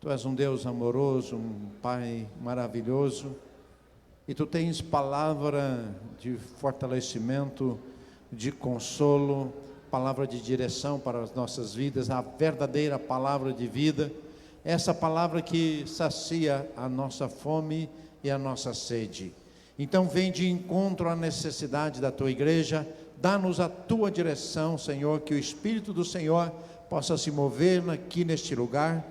Tu és um Deus amoroso, um Pai maravilhoso, e Tu tens palavra de fortalecimento, de consolo, palavra de direção para as nossas vidas, a verdadeira palavra de vida, essa palavra que sacia a nossa fome e a nossa sede. Então vem de encontro à necessidade da Tua igreja, dá-nos a Tua direção, Senhor, que o Espírito do Senhor possa se mover aqui neste lugar,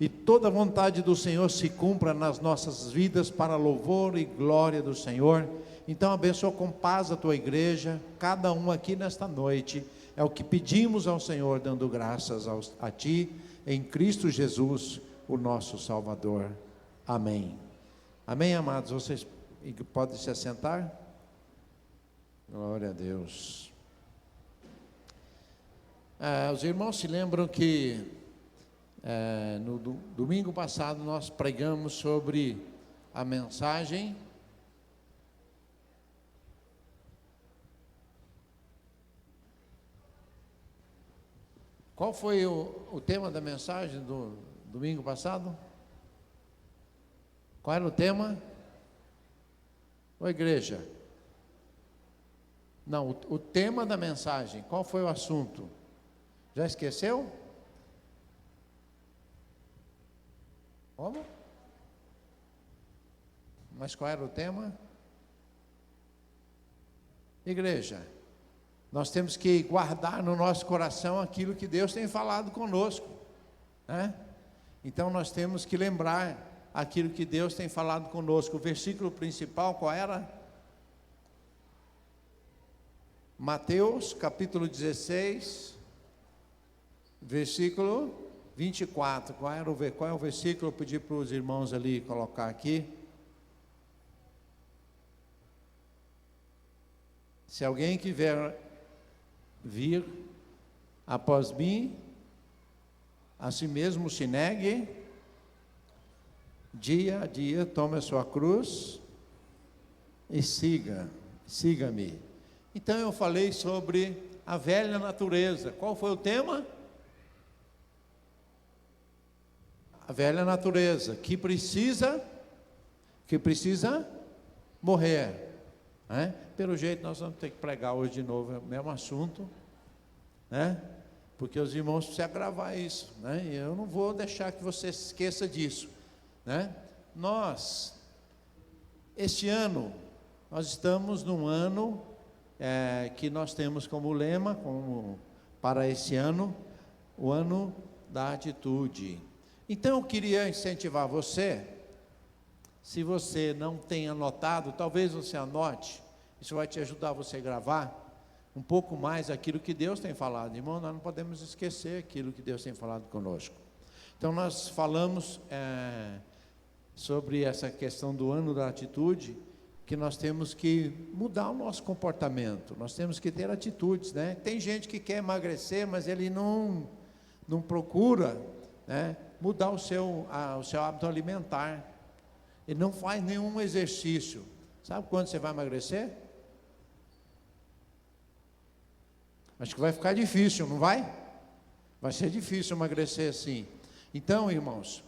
e toda a vontade do Senhor se cumpra nas nossas vidas para louvor e glória do Senhor. Então abençoa com paz a Tua igreja, cada um aqui nesta noite, é o que pedimos ao Senhor, dando graças a Ti, em Cristo Jesus, o nosso Salvador. Amém. Amém, amados? Vocês podem se assentar? Glória a Deus. Os irmãos se lembram que no domingo passado nós pregamos sobre a mensagem Qual foi o tema da mensagem do domingo passado? Qual era o tema? Ô igreja. Não, o tema da mensagem, qual foi o assunto? Já esqueceu? Como? Mas qual era o tema? Igreja. Nós temos que guardar no nosso coração aquilo que Deus tem falado conosco, né? Então nós temos que lembrar aquilo que Deus tem falado conosco. O versículo principal qual era? Mateus capítulo 16, versículo 24. Qual é o versículo? Eu pedi para os irmãos ali colocar aqui. Se alguém quiser vir após mim, a si mesmo se negue, dia a dia tome a sua cruz e siga-me. Então eu falei sobre a velha natureza. Qual foi o tema? A velha natureza que precisa morrer, né? Pelo jeito nós vamos ter que pregar hoje de novo o mesmo assunto, né? Porque os irmãos precisam gravar isso, né? E eu não vou deixar que você se esqueça disso, né? Este ano, nós estamos num ano que nós temos como lema, para esse ano, o ano da atitude. Então eu queria incentivar você, se você não tem anotado, talvez você anote. Isso vai te ajudar você a gravar um pouco mais aquilo que Deus tem falado. Irmão, nós não podemos esquecer aquilo que Deus tem falado conosco. Então nós falamos sobre essa questão do ano da atitude, que nós temos que mudar o nosso comportamento, nós temos que ter atitudes, né? Tem gente que quer emagrecer, mas ele não procura, né, mudar o seu hábito alimentar, ele não faz nenhum exercício. Sabe quando você vai emagrecer? Acho que vai ficar difícil, não vai? Vai ser difícil emagrecer assim. Então, irmãos,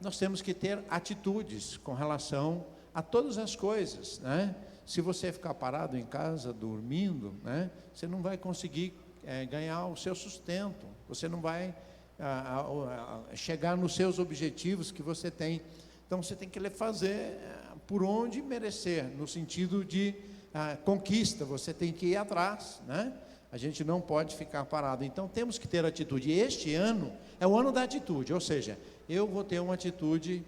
nós temos que ter atitudes com relação a todas as coisas, né? Se você ficar parado em casa, dormindo, né, você não vai conseguir ganhar o seu sustento, você não vai chegar nos seus objetivos que você tem. Então você tem que fazer por onde merecer, no sentido de conquista, você tem que ir atrás, né? A gente não pode ficar parado, então temos que ter atitude. E este ano é o ano da atitude, ou seja, eu vou ter uma atitudes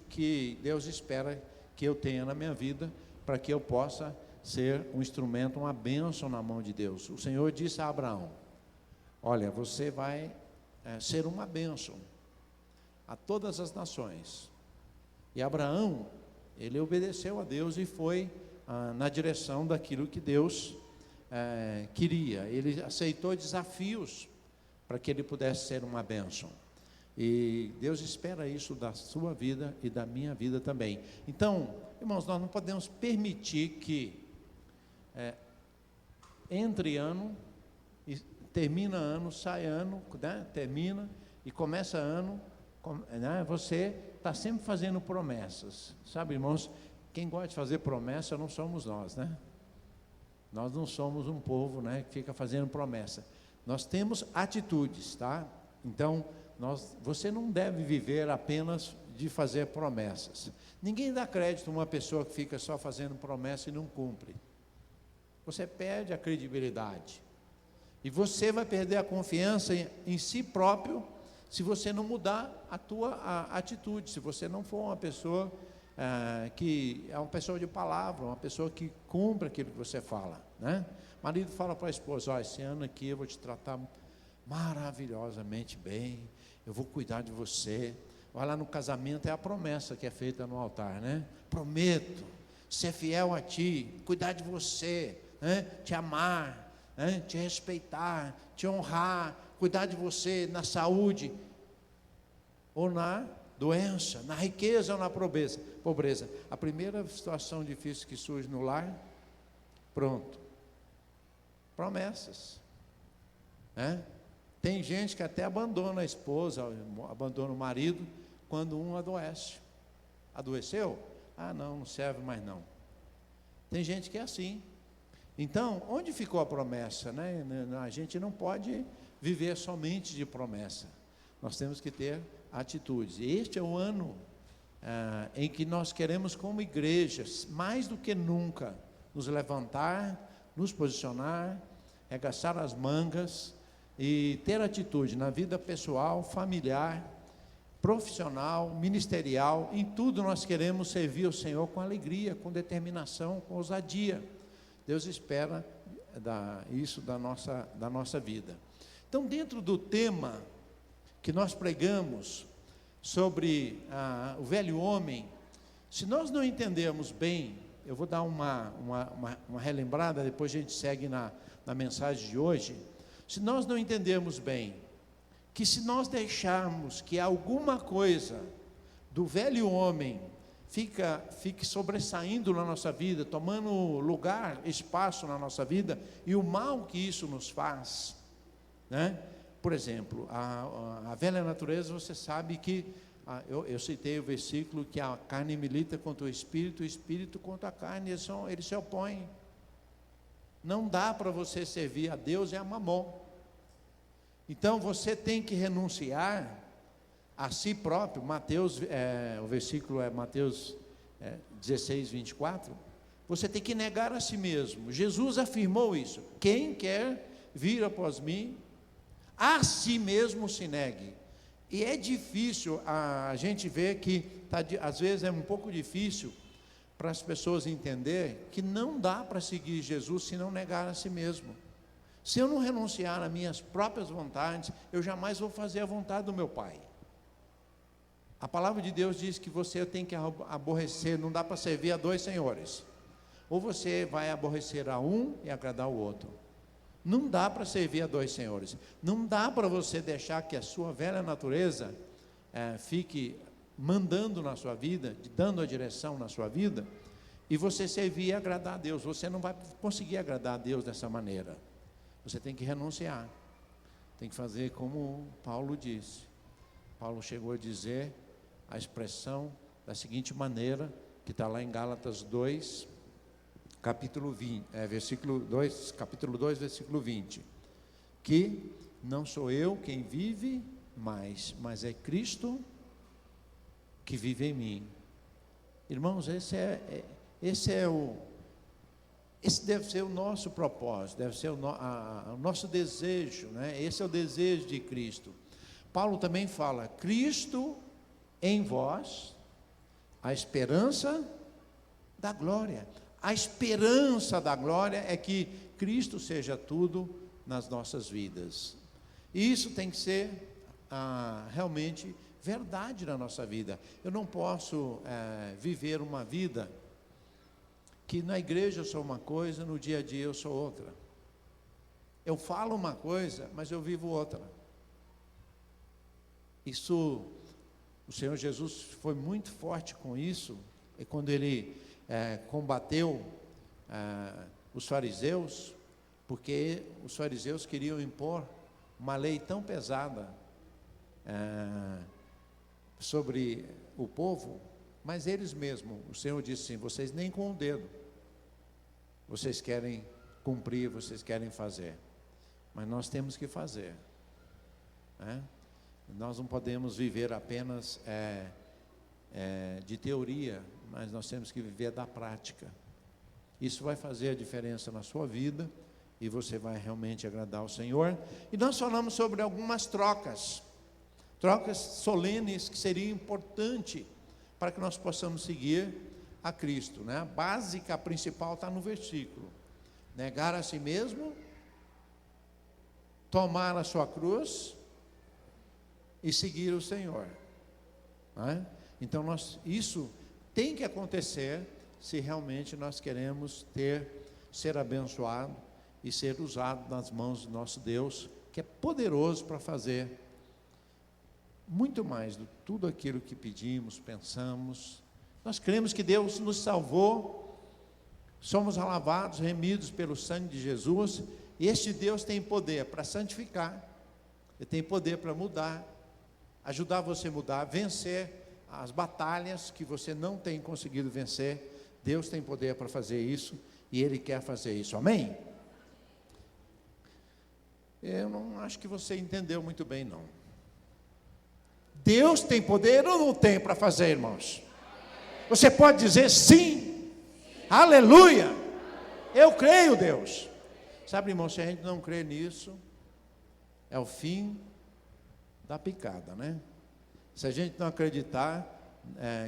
que Deus espera que eu tenha na minha vida, para que eu possa ser um instrumento, uma bênção na mão de Deus. O Senhor disse a Abraão: olha, você vai ser uma bênção a todas as nações. E Abraão, ele obedeceu a Deus e foi na direção daquilo que Deus queria. Ele aceitou desafios para que ele pudesse ser uma bênção. E Deus espera isso da sua vida e da minha vida também. Então, irmãos, nós não podemos permitir que entre ano e termina ano, sai ano, né? Termina E começa ano, né, você está sempre fazendo promessas. Sabe, irmãos, quem gosta de fazer promessa não somos nós, né? Nós não somos um povo, né, que fica fazendo promessa. Nós temos atitudes, tá? Então, você não deve viver apenas de fazer promessas. Ninguém dá crédito a uma pessoa que fica só fazendo promessa e não cumpre. Você perde a credibilidade. E você vai perder a confiança em si próprio se você não mudar a tua atitude, se você não for uma pessoa que é uma pessoa de palavra, uma pessoa que cumpre aquilo que você fala, né? O marido fala para a esposa: esse ano aqui eu vou te tratar maravilhosamente bem, eu vou cuidar de você. Vai lá no casamento, é a promessa que é feita no altar, né? Prometo ser fiel a ti, cuidar de você, né? Te amar, né? Te respeitar, te honrar, cuidar de você na saúde ou na doença, na riqueza ou na pobreza. A primeira situação difícil que surge no lar, pronto, promessas, né? Tem gente que até abandona a esposa, abandona o marido quando um adoece. Adoeceu? Não serve mais não. Tem gente que é assim. Então, onde ficou a promessa, né? A gente não pode viver somente de promessa. Nós temos que ter atitudes. E este é o ano em que nós queremos, como igreja, mais do que nunca, nos levantar, nos posicionar, arregaçar as mangas e ter atitude na vida pessoal, familiar, profissional, ministerial. Em tudo nós queremos servir o Senhor com alegria, com determinação, com ousadia. Deus espera isso da nossa vida. Então, dentro do tema que nós pregamos sobre o velho homem, se nós não entendermos bem, eu vou dar uma relembrada, depois a gente segue na mensagem de hoje. Se nós não entendermos bem, que se nós deixarmos que alguma coisa do velho homem fique sobressaindo na nossa vida, tomando lugar, espaço na nossa vida, e o mal que isso nos faz, né? Por exemplo, a velha natureza, você sabe que, eu citei o versículo que a carne milita contra o espírito contra a carne, eles se opõem. Não dá para você servir a Deus e a Mamon. Então você tem que renunciar a si próprio. O versículo é Mateus 16, 24. Você tem que negar a si mesmo. Jesus afirmou isso: quem quer vir após mim, a si mesmo se negue. E é difícil, a gente vê que às vezes é um pouco difícil para as pessoas entender que não dá para seguir Jesus se não negar a si mesmo. Se eu não renunciar às minhas próprias vontades, eu jamais vou fazer a vontade do meu Pai. A palavra de Deus diz que você tem que aborrecer, não dá para servir a dois senhores. Ou você vai aborrecer a um e agradar o outro. Não dá para servir a dois senhores. Não dá para você deixar que a sua velha natureza fique mandando na sua vida, dando a direção na sua vida, e você servir e agradar a Deus. Você não vai conseguir agradar a Deus dessa maneira. Você tem que renunciar. Tem que fazer como Paulo disse. Paulo chegou a dizer a expressão da seguinte maneira, que está lá em Gálatas 2, capítulo 20, capítulo 2, versículo 20, que não sou eu quem vive mais, mas é Cristo que vive em mim. Irmãos, esse deve ser o nosso propósito, deve ser o nosso desejo, né? Esse é o desejo de Cristo. Paulo também fala: Cristo em vós, a esperança da glória. A esperança da glória é que Cristo seja tudo nas nossas vidas. E isso tem que ser realmente verdade na nossa vida. Eu não posso viver uma vida que na igreja eu sou uma coisa, no dia a dia eu sou outra. Eu falo uma coisa, mas eu vivo outra. Isso, o Senhor Jesus foi muito forte com isso, e quando Ele combateu os fariseus, porque os fariseus queriam impor uma lei tão pesada, sobre o povo, mas eles mesmos, o Senhor disse assim: vocês nem com o dedo, vocês querem cumprir, vocês querem fazer, mas nós temos que fazer, né? Nós não podemos viver apenas de teoria, mas nós temos que viver da prática. Isso vai fazer a diferença na sua vida, e você vai realmente agradar ao Senhor. E nós falamos sobre algumas trocas solenes que seriam importantes para que nós possamos seguir a Cristo, né? A básica, a principal está no versículo: negar a si mesmo, tomar a sua cruz e seguir o Senhor, né? Então isso tem que acontecer se realmente nós queremos ser abençoado e ser usado nas mãos do nosso Deus, que é poderoso para fazer muito mais do que tudo aquilo que pedimos, pensamos. Nós cremos que Deus nos salvou, somos lavados, remidos pelo sangue de Jesus, e este Deus tem poder para santificar, Ele tem poder para mudar, ajudar você a mudar, vencer as batalhas que você não tem conseguido vencer. Deus tem poder para fazer isso, e Ele quer fazer isso, amém? Eu não acho que você entendeu muito bem, não. Deus tem poder ou não tem para fazer, irmãos? Você pode dizer sim, aleluia, eu creio, Deus. Sabe, irmão, se a gente não crê nisso, é o fim da picada, né? Se a gente não acreditar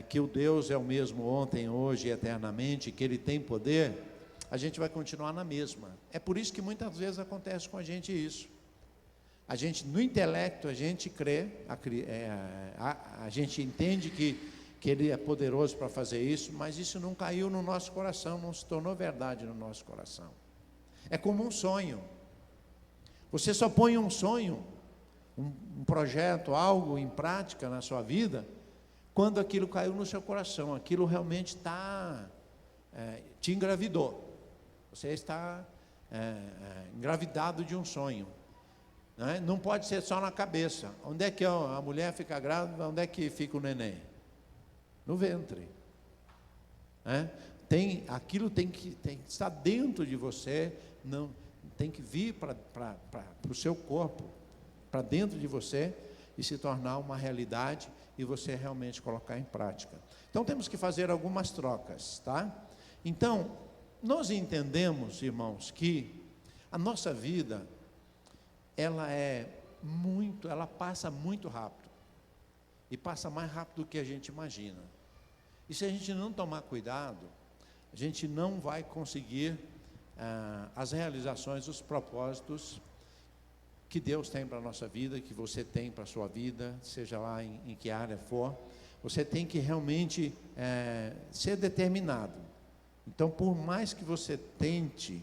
que o Deus é o mesmo ontem, hoje e eternamente, que Ele tem poder, a gente vai continuar na mesma. É por isso que muitas vezes acontece com a gente isso. A gente, no intelecto, a gente crê, a gente entende que Ele é poderoso para fazer isso, mas isso não caiu no nosso coração, não se tornou verdade no nosso coração. É como um sonho. Você só põe um sonho, um projeto, algo em prática na sua vida, quando aquilo caiu no seu coração, aquilo realmente te engravidou. Você está engravidado de um sonho, né? Não pode ser só na cabeça. Onde é que a mulher fica grávida? Onde é que fica o neném? No ventre, né? Aquilo tem que estar dentro de você, não tem que vir para o seu corpo, para dentro de você, e se tornar uma realidade, e você realmente colocar em prática. Então temos que fazer algumas trocas, tá? Então, nós entendemos, irmãos, que a nossa vida, ela passa muito rápido, e passa mais rápido do que a gente imagina. E se a gente não tomar cuidado, a gente não vai conseguir as realizações, os propósitos que Deus tem para a nossa vida, que você tem para a sua vida, seja lá em que área for. Você tem que realmente ser determinado. Então, por mais que você tente,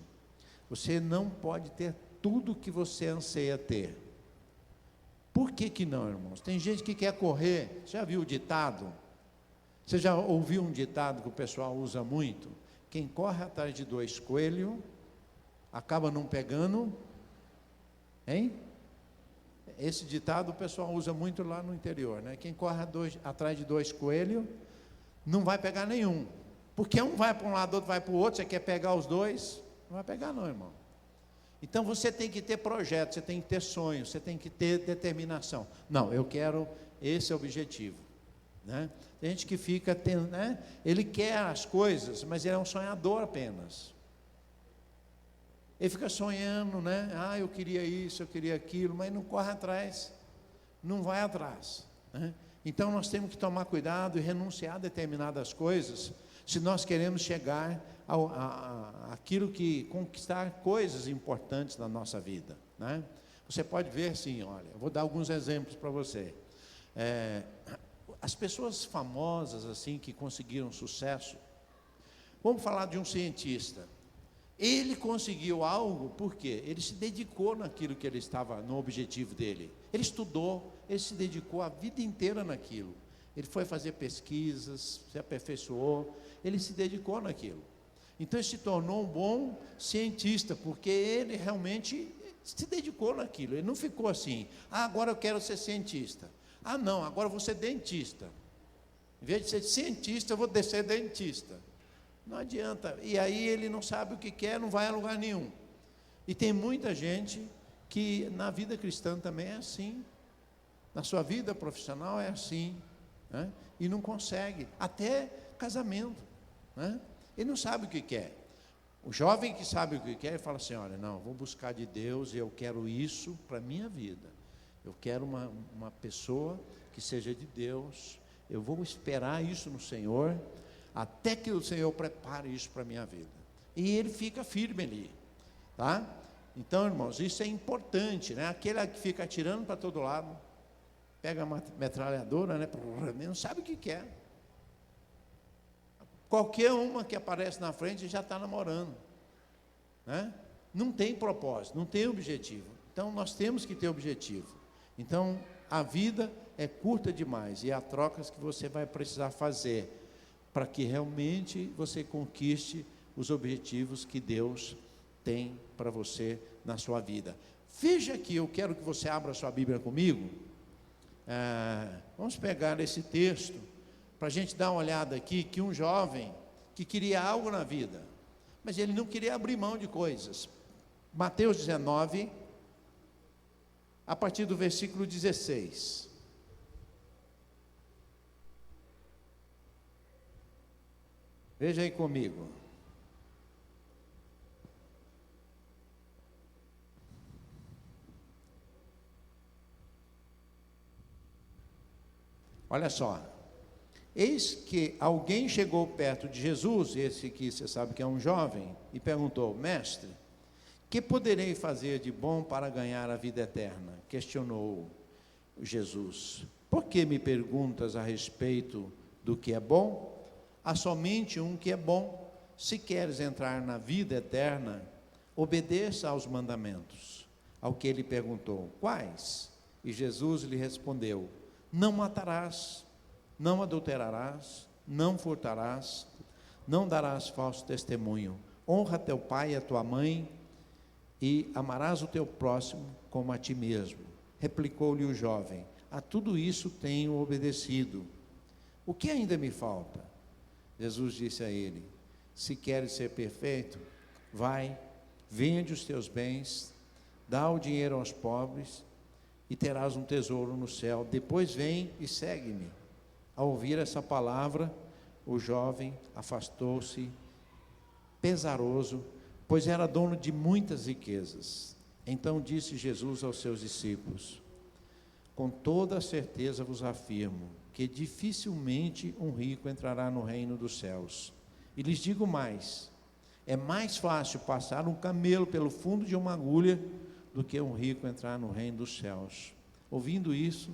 você não pode ter tudo que você anseia ter. Por que não, irmãos? Tem gente que quer correr. Você já viu o ditado? Você já ouviu um ditado que o pessoal usa muito? Quem corre atrás de 2 coelhos, acaba não pegando, hein? Esse ditado o pessoal usa muito lá no interior, né? Quem corre atrás de 2 coelhos, não vai pegar nenhum. Porque um vai para um lado, outro vai para o outro, você quer pegar os dois? Não vai pegar não, irmão. Então você tem que ter projeto, você tem que ter sonhos, você tem que ter determinação. Não, eu quero esse objetivo, né? Tem gente que fica tendo, né? Ele quer as coisas, mas ele é um sonhador apenas. Ele fica sonhando, né? Eu queria isso, eu queria aquilo, mas não corre atrás, não vai atrás, né? Então nós temos que tomar cuidado e renunciar a determinadas coisas, se nós queremos chegar àquilo que conquistar coisas importantes na nossa vida, né? Você pode ver assim, olha, eu vou dar alguns exemplos para você. As pessoas famosas assim que conseguiram sucesso, vamos falar de um cientista. Ele conseguiu algo porque ele se dedicou naquilo que ele estava, no objetivo dele. Ele estudou, ele se dedicou a vida inteira naquilo. Ele foi fazer pesquisas, se aperfeiçoou, ele se dedicou naquilo. Então ele se tornou um bom cientista, porque ele realmente se dedicou naquilo. Ele não ficou assim, agora eu quero ser cientista. Ah, não, agora eu vou ser dentista. Em vez de ser cientista, eu vou ser dentista. Não adianta. E aí ele não sabe o que quer, não vai a lugar nenhum. E tem muita gente que na vida cristã também é assim. Na sua vida profissional é assim, né? E não consegue. Até casamento, né? Ele não sabe o que quer. O jovem que sabe o que quer, fala assim, olha, não, vou buscar de Deus, eu quero isso para a minha vida. Eu quero uma pessoa que seja de Deus. Eu vou esperar isso no Senhor, até que o Senhor prepare isso para a minha vida. E ele fica firme ali, tá? Então, irmãos, isso é importante, né? Aquele que fica atirando para todo lado, pega uma metralhadora, né? Não sabe o que quer. Qualquer uma que aparece na frente já está namorando, né? Não tem propósito, não tem objetivo. Então, nós temos que ter objetivo. Então, a vida é curta demais e há trocas que você vai precisar fazer para que realmente você conquiste os objetivos que Deus tem para você na sua vida. Veja aqui, eu quero que você abra a sua Bíblia comigo. Vamos pegar esse texto para a gente dar uma olhada aqui, que um jovem que queria algo na vida, mas ele não queria abrir mão de coisas. Mateus 19, a partir do versículo 16. Veja aí comigo. Olha só. Eis que alguém chegou perto de Jesus, esse aqui você sabe que é um jovem, e perguntou, mestre, que poderei fazer de bom para ganhar a vida eterna? Questionou Jesus. Por que me perguntas a respeito do que é bom? Há somente um que é bom. Se queres entrar na vida eterna, obedeça aos mandamentos. Ao que ele perguntou, quais? E Jesus lhe respondeu, não matarás, não adulterarás, não furtarás, não darás falso testemunho, honra teu pai e a tua mãe, e amarás o teu próximo como a ti mesmo. Replicou-lhe o jovem, a tudo isso tenho obedecido. O que ainda me falta? Jesus disse a ele, se queres ser perfeito, vai, vende os teus bens, dá o dinheiro aos pobres, e terás um tesouro no céu. Depois vem e segue-me. Ao ouvir essa palavra, o jovem afastou-se, pesaroso, pois era dono de muitas riquezas. Então disse Jesus aos seus discípulos, com toda a certeza vos afirmo, que dificilmente um rico entrará no reino dos céus. E lhes digo mais, é mais fácil passar um camelo pelo fundo de uma agulha, do que um rico entrar no reino dos céus. Ouvindo isso,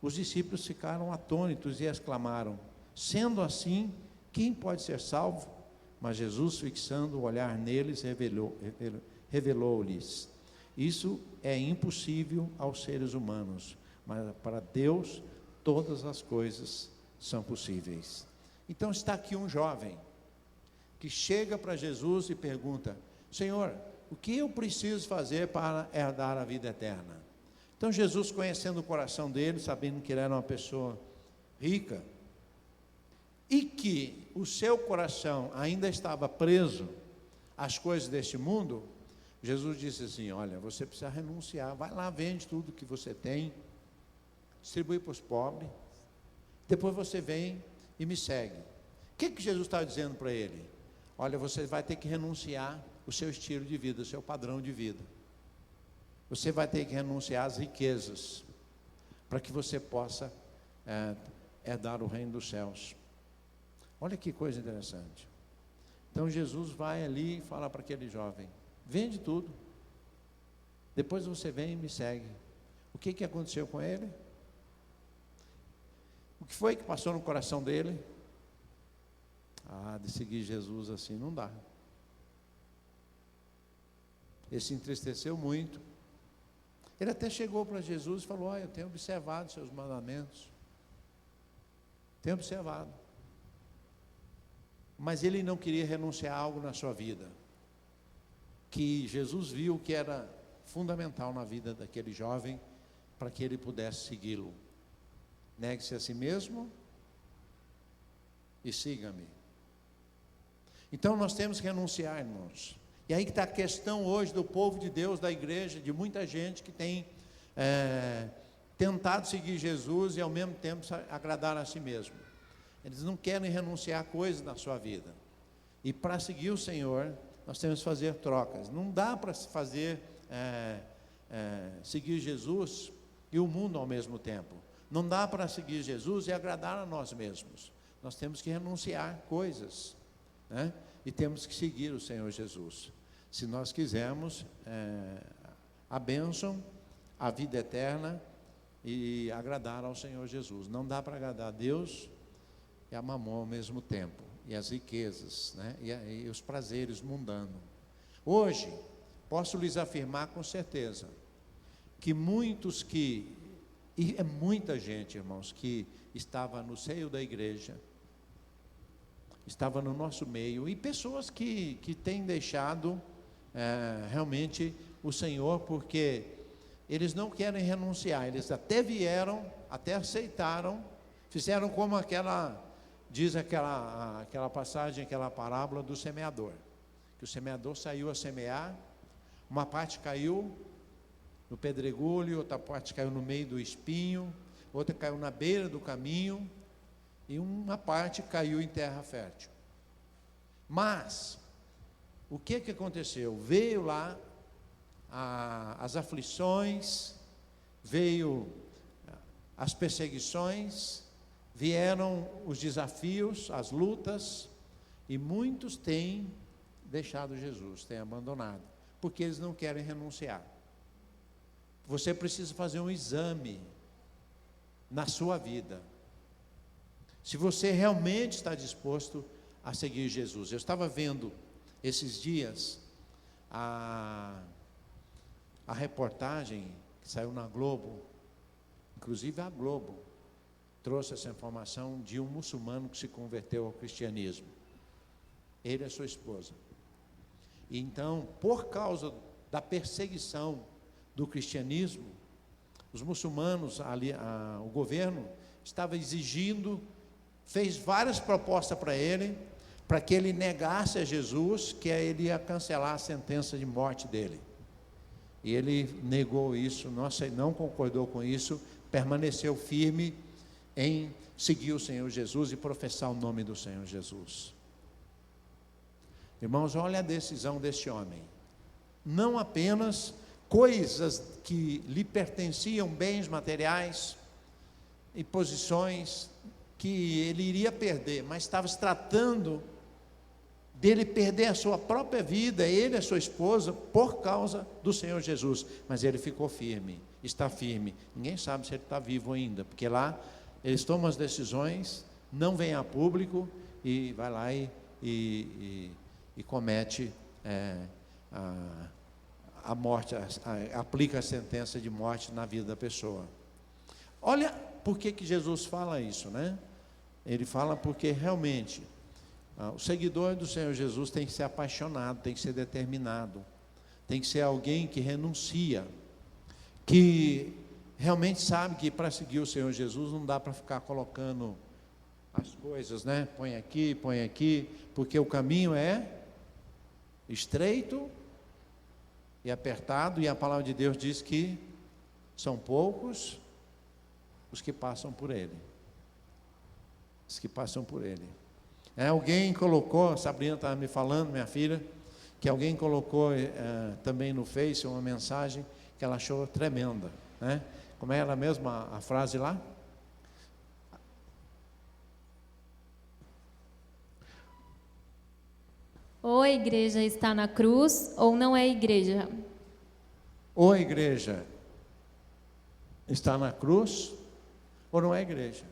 os discípulos ficaram atônitos e exclamaram, sendo assim, quem pode ser salvo? Mas Jesus, fixando o olhar neles, revelou-lhes, isso é impossível aos seres humanos, mas para Deus todas as coisas são possíveis. Então está aqui um jovem, que chega para Jesus e pergunta, Senhor, o que eu preciso fazer para herdar a vida eterna? Então Jesus, conhecendo o coração dele, sabendo que ele era uma pessoa rica, e que o seu coração ainda estava preso às coisas deste mundo, Jesus disse assim, olha, você precisa renunciar, vai lá, vende tudo que você tem, distribui para os pobres, depois você vem e me segue. O que Jesus está dizendo para ele? Olha, você vai ter que renunciar o seu estilo de vida, o seu padrão de vida. Você vai ter que renunciar às riquezas, para que você possa herdar o reino dos céus. Olha que coisa interessante. Então Jesus vai ali e fala para aquele jovem, vende tudo, depois você vem e me segue. O que aconteceu com ele? O que foi que passou no coração dele? De seguir Jesus assim não dá. Ele se entristeceu muito. Ele até chegou para Jesus e falou, olha, eu tenho observado seus mandamentos. Tenho observado. Mas ele não queria renunciar a algo na sua vida, que Jesus viu que era fundamental na vida daquele jovem, para que ele pudesse segui-lo. Negue-se a si mesmo e siga-me. Então nós temos que renunciar, irmãos. E aí que está a questão hoje do povo de Deus, da igreja, de muita gente que tem tentado seguir Jesus e ao mesmo tempo agradar a si mesmo. Eles não querem renunciar a coisas na sua vida. E para seguir o Senhor, nós temos que fazer trocas. Não dá para fazer seguir Jesus e o mundo ao mesmo tempo. Não dá para seguir Jesus e agradar a nós mesmos. Nós temos que renunciar coisas, né? E temos que seguir o Senhor Jesus. Se nós quisermos a bênção, a vida eterna e agradar ao Senhor Jesus. Não dá para agradar a Deus e a mamon ao mesmo tempo. E as riquezas, né? E os prazeres mundanos. Hoje, posso lhes afirmar com certeza que muitos e é muita gente, irmãos, que estava no seio da igreja, estava no nosso meio, e pessoas que têm deixado realmente o Senhor, porque eles não querem renunciar, eles até vieram, até aceitaram, fizeram como diz aquela passagem, aquela parábola do semeador, que o semeador saiu a semear, uma parte caiu no pedregulho, outra parte caiu no meio do espinho, outra caiu na beira do caminho, e uma parte caiu em terra fértil. Mas, o que aconteceu? Veio lá as aflições, veio as perseguições, vieram os desafios, as lutas, e muitos têm deixado Jesus, têm abandonado, porque eles não querem renunciar. Você precisa fazer um exame na sua vida, se você realmente está disposto a seguir Jesus. Eu estava vendo esses dias a reportagem que saiu na Globo, inclusive a Globo trouxe essa informação de um muçulmano que se converteu ao cristianismo, ele e a sua esposa. E então, por causa da perseguição do cristianismo, os muçulmanos, o governo estava exigindo, fez várias propostas para ele, para que ele negasse a Jesus, que ele ia cancelar a sentença de morte dele. E ele negou isso, não concordou com isso, permaneceu firme em seguir o Senhor Jesus e professar o nome do Senhor Jesus. Irmãos, olha a decisão deste homem. Não apenas coisas que lhe pertenciam, bens materiais e posições que ele iria perder, mas estava se tratando dele perder a sua própria vida, ele e a sua esposa, por causa do Senhor Jesus. Mas ele ficou firme, está firme. Ninguém sabe se ele está vivo ainda, porque lá eles tomam as decisões, não vêm a público e vai lá e comete a morte, aplica a sentença de morte na vida da pessoa. Olha por que Jesus fala isso, né? Ele fala porque realmente o seguidor do Senhor Jesus tem que ser apaixonado, tem que ser determinado, tem que ser alguém que renuncia, que realmente sabe que para seguir o Senhor Jesus não dá para ficar colocando as coisas, né? Põe aqui, porque o caminho é estreito e apertado, e a palavra de Deus diz que são poucos os que passam por ele. Os que passam por ele. Alguém colocou, Sabrina estava me falando, minha filha, que alguém colocou também no Face uma mensagem que ela achou tremenda, né? Como era mesmo a frase lá? Ou a igreja está na cruz, ou não é igreja. Ou a igreja está na cruz, ou não é igreja.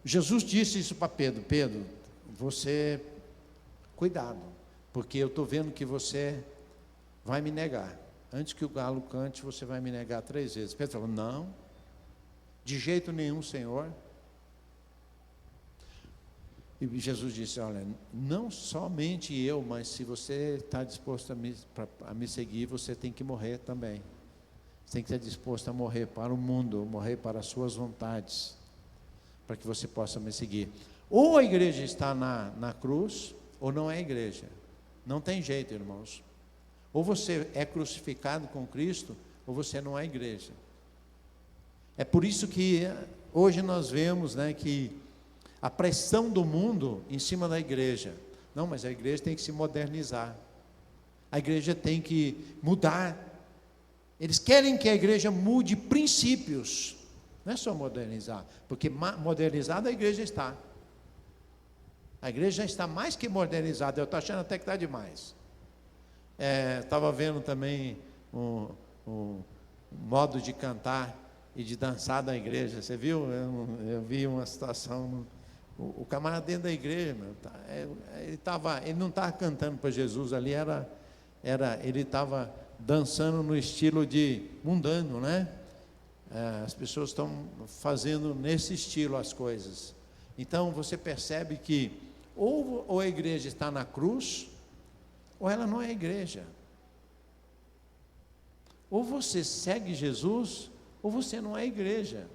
Jesus disse isso para Pedro: Pedro, você, cuidado, porque eu estou vendo que você vai me negar. Antes que o galo cante, você vai me negar 3 vezes. Pedro falou: não, de jeito nenhum, Senhor. E Jesus disse: olha, não somente eu, mas se você está disposto a me seguir, você tem que morrer também. Você tem que estar disposto a morrer para o mundo, morrer para as suas vontades, para que você possa me seguir. Ou a igreja está na cruz, ou não é igreja. Não tem jeito, irmãos. Ou você é crucificado com Cristo, ou você não é igreja. É por isso que hoje nós vemos, né, que a pressão do mundo em cima da igreja. Não, mas a igreja tem que se modernizar. A igreja tem que mudar. Eles querem que a igreja mude princípios. Não é só modernizar, porque modernizada a igreja está. A igreja já está mais que modernizada. Eu estou achando até que está demais. Estava vendo também um modo de cantar e de dançar da igreja. Você viu? Eu vi uma situação. O camarada dentro da igreja, ele não estava cantando para Jesus ali, ele estava dançando no estilo de mundano, né? As pessoas estão fazendo nesse estilo as coisas. Então você percebe que ou a igreja está na cruz, ou ela não é igreja. Ou você segue Jesus, ou você não é igreja.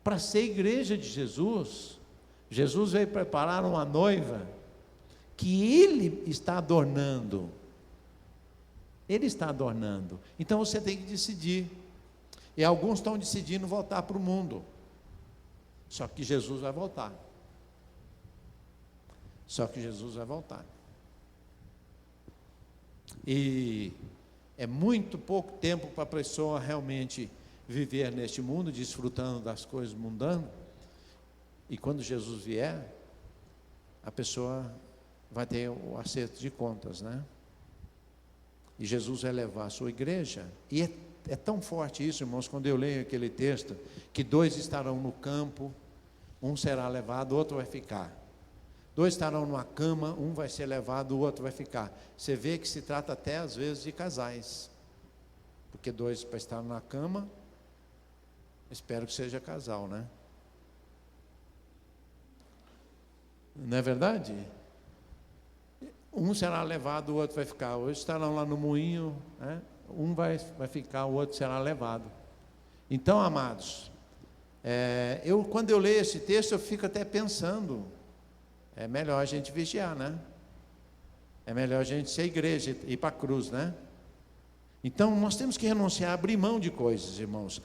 Para ser igreja de Jesus, Jesus veio preparar uma noiva que Ele está adornando. Ele está adornando. Então você tem que decidir. E alguns estão decidindo voltar para o mundo. Só que Jesus vai voltar. Só que Jesus vai voltar. E é muito pouco tempo para a pessoa realmente viver neste mundo, desfrutando das coisas mundanas. E quando Jesus vier, a pessoa vai ter o acerto de contas, né? E Jesus vai levar a sua igreja. E é tão forte isso, irmãos, quando eu leio aquele texto, que 2 estarão no campo, um será levado, o outro vai ficar. 2 estarão numa cama, um vai ser levado, o outro vai ficar. Você vê que se trata até às vezes de casais. Porque 2 para estar na cama, espero que seja casal, né? Não é verdade? Um será levado, o outro vai ficar. Hoje estarão lá no moinho, né? Um vai ficar, o outro será levado. Então, amados, quando eu leio esse texto, eu fico até pensando, é melhor a gente vigiar, né? É melhor a gente ser igreja e ir para a cruz, né? Então, nós temos que renunciar, abrir mão de coisas, irmãos.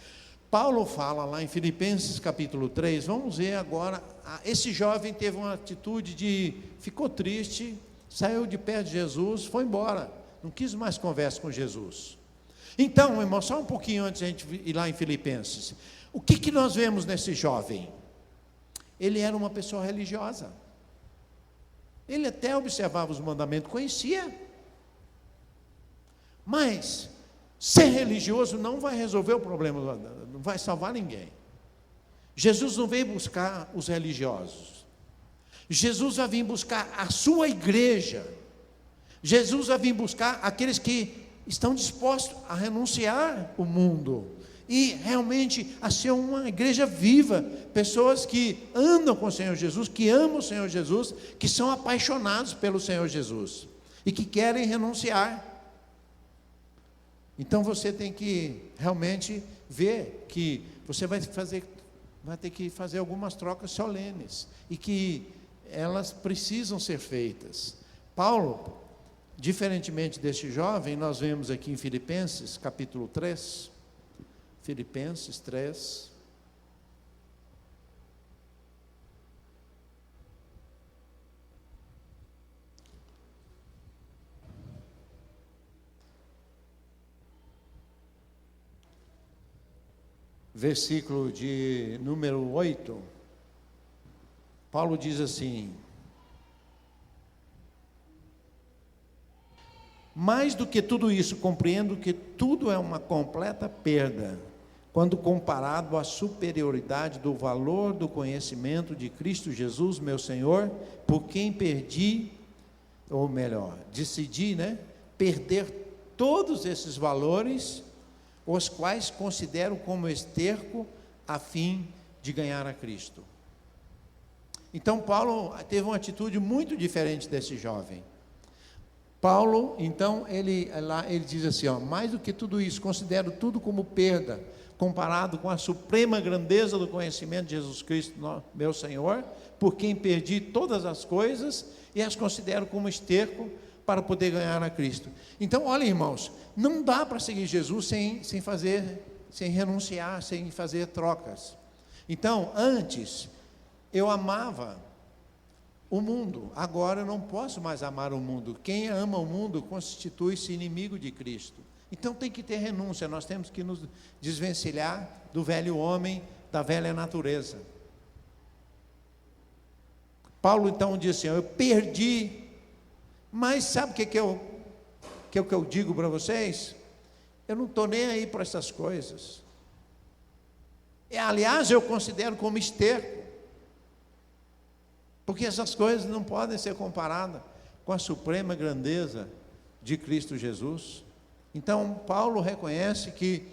Paulo fala lá em Filipenses capítulo 3, vamos ver agora, esse jovem teve uma atitude ficou triste, saiu de perto de Jesus, foi embora, não quis mais conversa com Jesus. Então, irmão, só um pouquinho antes de a gente ir lá em Filipenses, o que nós vemos nesse jovem? Ele era uma pessoa religiosa, ele até observava os mandamentos, conhecia, mas ser religioso não vai resolver o problema, não vai salvar ninguém. Jesus não veio buscar os religiosos, Jesus vai vir buscar a sua igreja, Jesus vai vir buscar aqueles que estão dispostos a renunciar o mundo, e realmente a ser uma igreja viva, pessoas que andam com o Senhor Jesus, que amam o Senhor Jesus, que são apaixonados pelo Senhor Jesus, e que querem renunciar. Então você tem que realmente ver que você vai ter que fazer algumas trocas solenes, e que elas precisam ser feitas. Paulo, diferentemente deste jovem, nós vemos aqui em Filipenses capítulo 3, Filipenses 3, versículo de número 8, Paulo diz assim: mais do que tudo isso, compreendo que tudo é uma completa perda, quando comparado à superioridade do valor do conhecimento de Cristo Jesus, meu Senhor, por quem decidi, perder todos esses valores, os quais considero como esterco, a fim de ganhar a Cristo. Então Paulo teve uma atitude muito diferente desse jovem. Paulo, então, ele diz assim, mais do que tudo isso, considero tudo como perda, comparado com a suprema grandeza do conhecimento de Jesus Cristo, meu Senhor, por quem perdi todas as coisas e as considero como esterco para poder ganhar a Cristo. Então, olha, irmãos, não dá para seguir Jesus sem renunciar, sem fazer trocas. Então, antes, eu amava o mundo, agora eu não posso mais amar o mundo. Quem ama o mundo constitui-se inimigo de Cristo. Então tem que ter renúncia, nós temos que nos desvencilhar do velho homem, da velha natureza. Paulo então diz assim, eu perdi, mas sabe o que eu digo para vocês? Eu não estou nem aí para essas coisas. Aliás, eu considero como esterco, porque essas coisas não podem ser comparadas com a suprema grandeza de Cristo Jesus. Então, Paulo reconhece que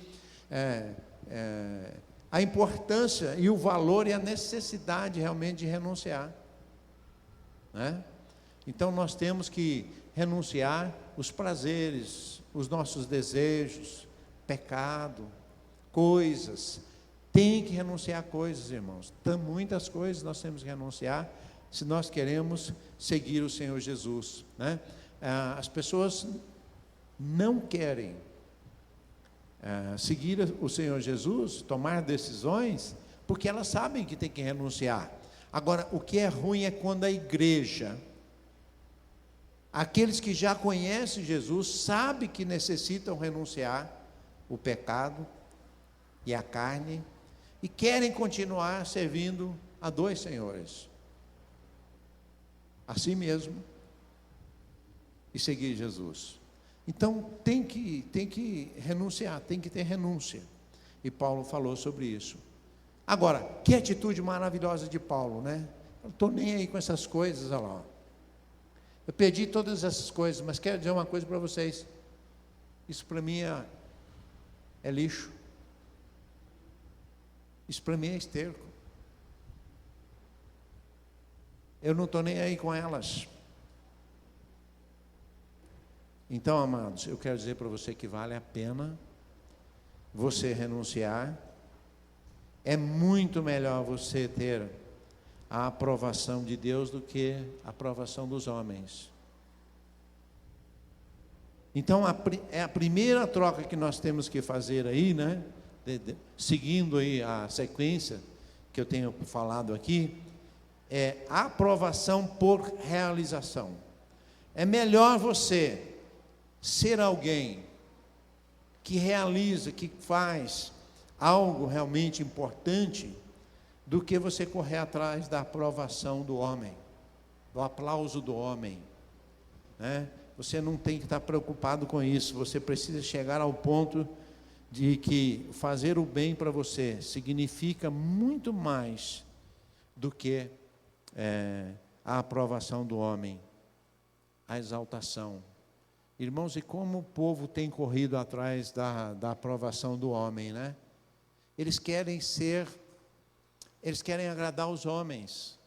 a importância e o valor e a necessidade realmente de renunciar, né? Então, nós temos que renunciar os prazeres, os nossos desejos, pecado, coisas. Tem que renunciar a coisas, irmãos. Muitas coisas nós temos que renunciar se nós queremos seguir o Senhor Jesus, né? As pessoas não querem seguir o Senhor Jesus, tomar decisões, porque elas sabem que tem que renunciar. Agora, o que é ruim é quando a igreja, aqueles que já conhecem Jesus, sabem que necessitam renunciar o pecado e a carne, e querem continuar servindo a dois senhores, assim mesmo, e seguir Jesus. Então tem que renunciar, tem que ter renúncia, e Paulo falou sobre isso. Agora, que atitude maravilhosa de Paulo, né? Eu estou nem aí com essas coisas, olha lá. Eu perdi todas essas coisas, mas quero dizer uma coisa para vocês, isso para mim é lixo, isso para mim é esterco, eu não estou nem aí com elas. Então, amados, eu quero dizer para você que vale a pena você renunciar. É muito melhor você ter a aprovação de Deus do que a aprovação dos homens. Então, é a primeira troca que nós temos que fazer aí, né? Seguindo aí a sequência que eu tenho falado aqui, é aprovação por realização. É melhor você ser alguém que realiza, que faz algo realmente importante, do que você correr atrás da aprovação do homem, do aplauso do homem, né? Você não tem que estar preocupado com isso. Você precisa chegar ao ponto de que fazer o bem para você significa muito mais do que a aprovação do homem, a exaltação. Irmãos, e como o povo tem corrido atrás da aprovação do homem, né? Eles querem agradar os homens.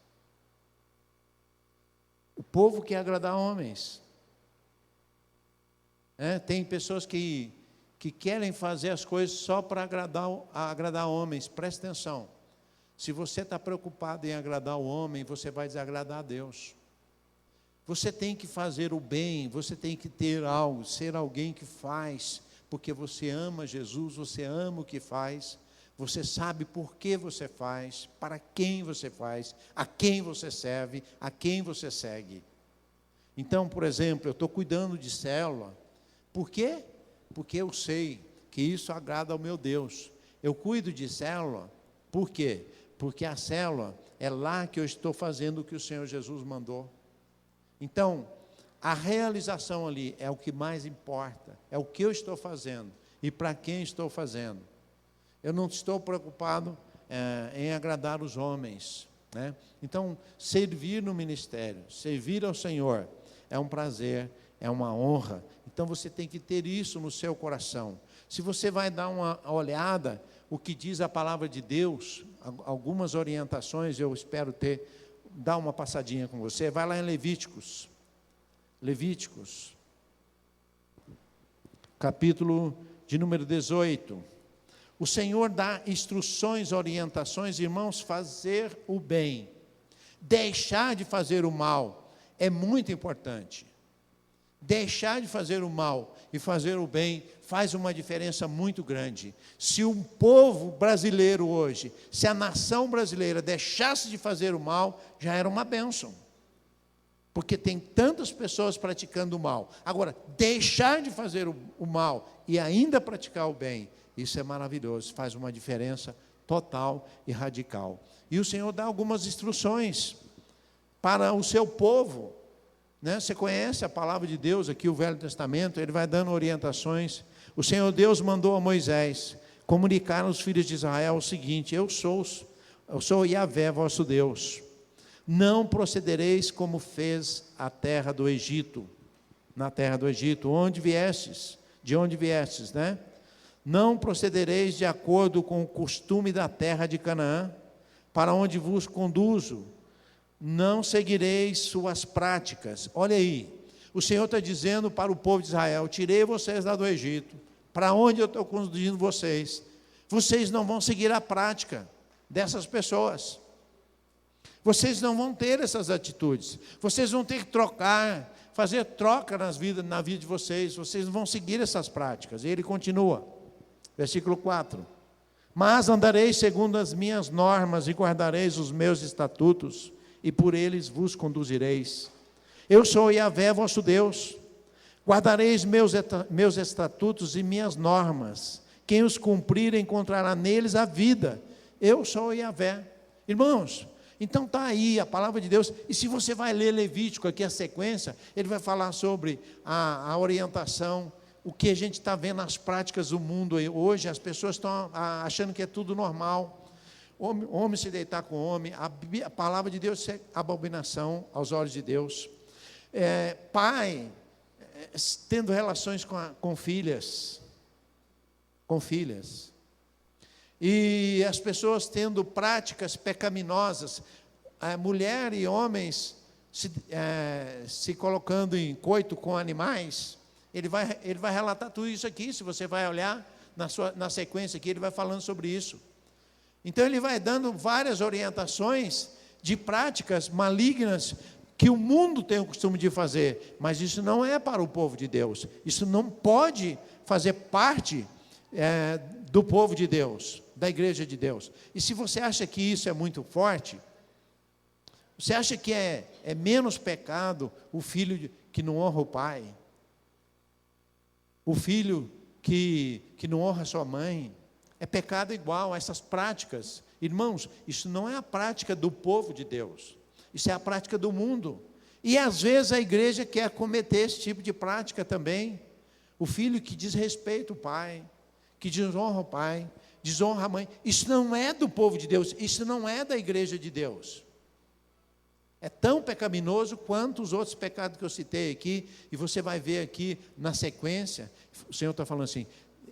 O povo quer agradar homens. Tem pessoas que querem fazer as coisas só para agradar homens. Presta atenção. Se você está preocupado em agradar o homem, você vai desagradar a Deus. Você tem que fazer o bem, você tem que ter algo, ser alguém que faz, porque você ama Jesus, você ama o que faz, você sabe por que você faz, para quem você faz, a quem você serve, a quem você segue. Então, por exemplo, eu estou cuidando de célula. Por quê? Porque eu sei que isso agrada ao meu Deus. Eu cuido de célula, por quê? Porque a célula é lá que eu estou fazendo o que o Senhor Jesus mandou. Então, a realização ali é o que mais importa, é o que eu estou fazendo e para quem estou fazendo. Eu não estou preocupado em agradar os homens, né? Então, servir no ministério, servir ao Senhor, é um prazer, é uma honra. Então, você tem que ter isso no seu coração. Se você vai dar uma olhada, o que diz a palavra de Deus, algumas orientações, eu espero dar uma passadinha com você. Vai lá em Levíticos. Levíticos, capítulo de número 18. O Senhor dá instruções, orientações, irmãos, fazer o bem, deixar de fazer o mal, é muito importante. Deixar de fazer o mal e fazer o bem faz uma diferença muito grande. Se o povo brasileiro hoje, se a nação brasileira deixasse de fazer o mal, já era uma bênção. Porque tem tantas pessoas praticando o mal. Agora, deixar de fazer o mal e ainda praticar o bem, isso é maravilhoso, faz uma diferença total e radical. E o Senhor dá algumas instruções para o seu povo. Você conhece a palavra de Deus aqui, o Velho Testamento, ele vai dando orientações. O Senhor Deus mandou a Moisés comunicar aos filhos de Israel o seguinte: eu sou Yahvé, vosso Deus. Não procedereis como fez a terra do Egito, na terra do Egito, de onde viestes, né? Não procedereis de acordo com o costume da terra de Canaã, para onde vos conduzo. Não seguireis suas práticas. Olha aí, o Senhor está dizendo para o povo de Israel: tirei vocês lá do Egito, para onde eu estou conduzindo vocês? Vocês não vão seguir a prática dessas pessoas. Vocês não vão ter essas atitudes. Vocês vão ter que trocar, fazer troca na vida de vocês. Vocês não vão seguir essas práticas. E ele continua, versículo 4. Mas andareis segundo as minhas normas e guardareis os meus estatutos, e por eles vos conduzireis. Eu sou Yahvé, vosso Deus. Guardareis meus estatutos e minhas normas. Quem os cumprir encontrará neles a vida. Eu sou Yahvé. Irmãos, então está aí a palavra de Deus. E se você vai ler Levítico, aqui a sequência, ele vai falar sobre a orientação, o que a gente está vendo nas práticas do mundo hoje. As pessoas estão achando que é tudo normal. Homem se deitar com homem, a palavra de Deus é abominação aos olhos de Deus. Pai tendo relações com filhas, e as pessoas tendo práticas pecaminosas, mulher e homens se colocando em coito com animais. Ele vai relatar tudo isso aqui. Se você vai olhar na sequência aqui, ele vai falando sobre isso. Então ele vai dando várias orientações de práticas malignas que o mundo tem o costume de fazer, mas isso não é para o povo de Deus. Isso não pode fazer parte do povo de Deus, da igreja de Deus. E se você acha que isso é muito forte, você acha que é menos pecado o filho que não honra o pai, o filho que não honra sua mãe? É pecado igual a essas práticas. Irmãos, isso não é a prática do povo de Deus. Isso é a prática do mundo. E às vezes a igreja quer cometer esse tipo de prática também. O filho que desrespeita o pai, que desonra o pai, desonra a mãe. Isso não é do povo de Deus. Isso não é da igreja de Deus. É tão pecaminoso quanto os outros pecados que eu citei aqui. E você vai ver aqui na sequência, o Senhor está falando assim: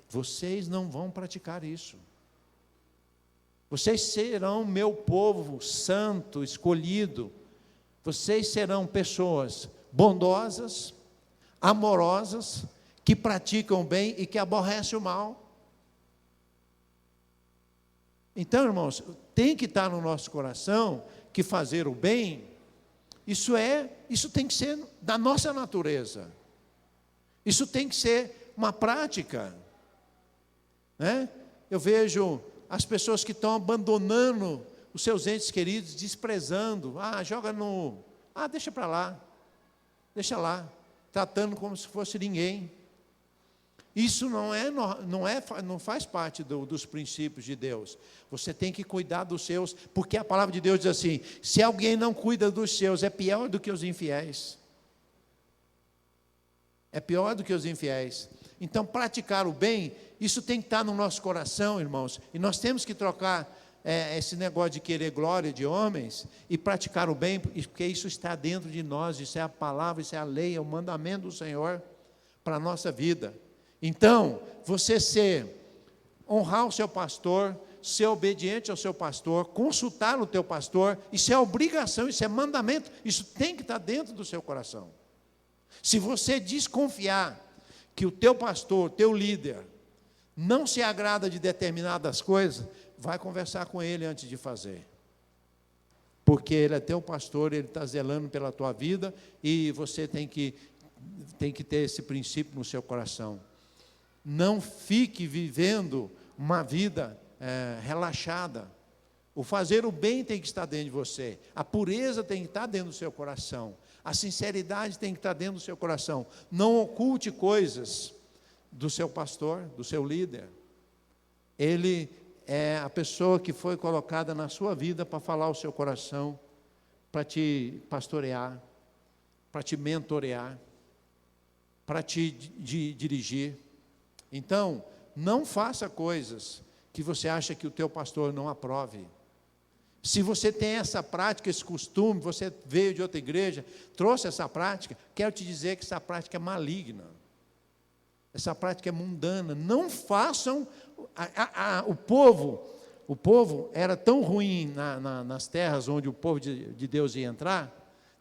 vocês não vão praticar isso. Vocês serão meu povo santo, escolhido. Vocês serão pessoas bondosas, amorosas, que praticam o bem e que aborrecem o mal. Então, irmãos, tem que estar no nosso coração que fazer o bem, isso tem que ser da nossa natureza. Isso tem que ser uma prática. Eu vejo as pessoas que estão abandonando os seus entes queridos, desprezando, deixa para lá, deixa lá, tratando como se fosse ninguém. Isso não faz parte dos princípios de Deus. Você tem que cuidar dos seus, porque a palavra de Deus diz assim: se alguém não cuida dos seus, é pior do que os infiéis. É pior do que os infiéis. Então, praticar o bem, isso tem que estar no nosso coração, irmãos. E nós temos que trocar esse negócio de querer glória de homens e praticar o bem, porque isso está dentro de nós. Isso é a palavra, isso é a lei, é o mandamento do Senhor para a nossa vida. Então, honrar o seu pastor, ser obediente ao seu pastor, consultar o teu pastor, isso é obrigação, isso é mandamento, isso tem que estar dentro do seu coração. Se você desconfiar que o teu pastor, teu líder, não se agrada de determinadas coisas, vai conversar com ele antes de fazer. Porque ele é teu pastor, ele está zelando pela tua vida, e você tem que ter esse princípio no seu coração. Não fique vivendo uma vida relaxada. O fazer o bem tem que estar dentro de você. A pureza tem que estar dentro do seu coração. A sinceridade tem que estar dentro do seu coração. Não oculte coisas do seu pastor, do seu líder. Ele é a pessoa que foi colocada na sua vida para falar o seu coração, para te pastorear, para te mentorear, para te dirigir. Então, não faça coisas que você acha que o teu pastor não aprove. Se você tem essa prática, esse costume, você veio de outra igreja, trouxe essa prática, quero te dizer que essa prática é maligna. Essa prática é mundana. Não façam. O povo era tão ruim nas terras onde o povo de Deus ia entrar,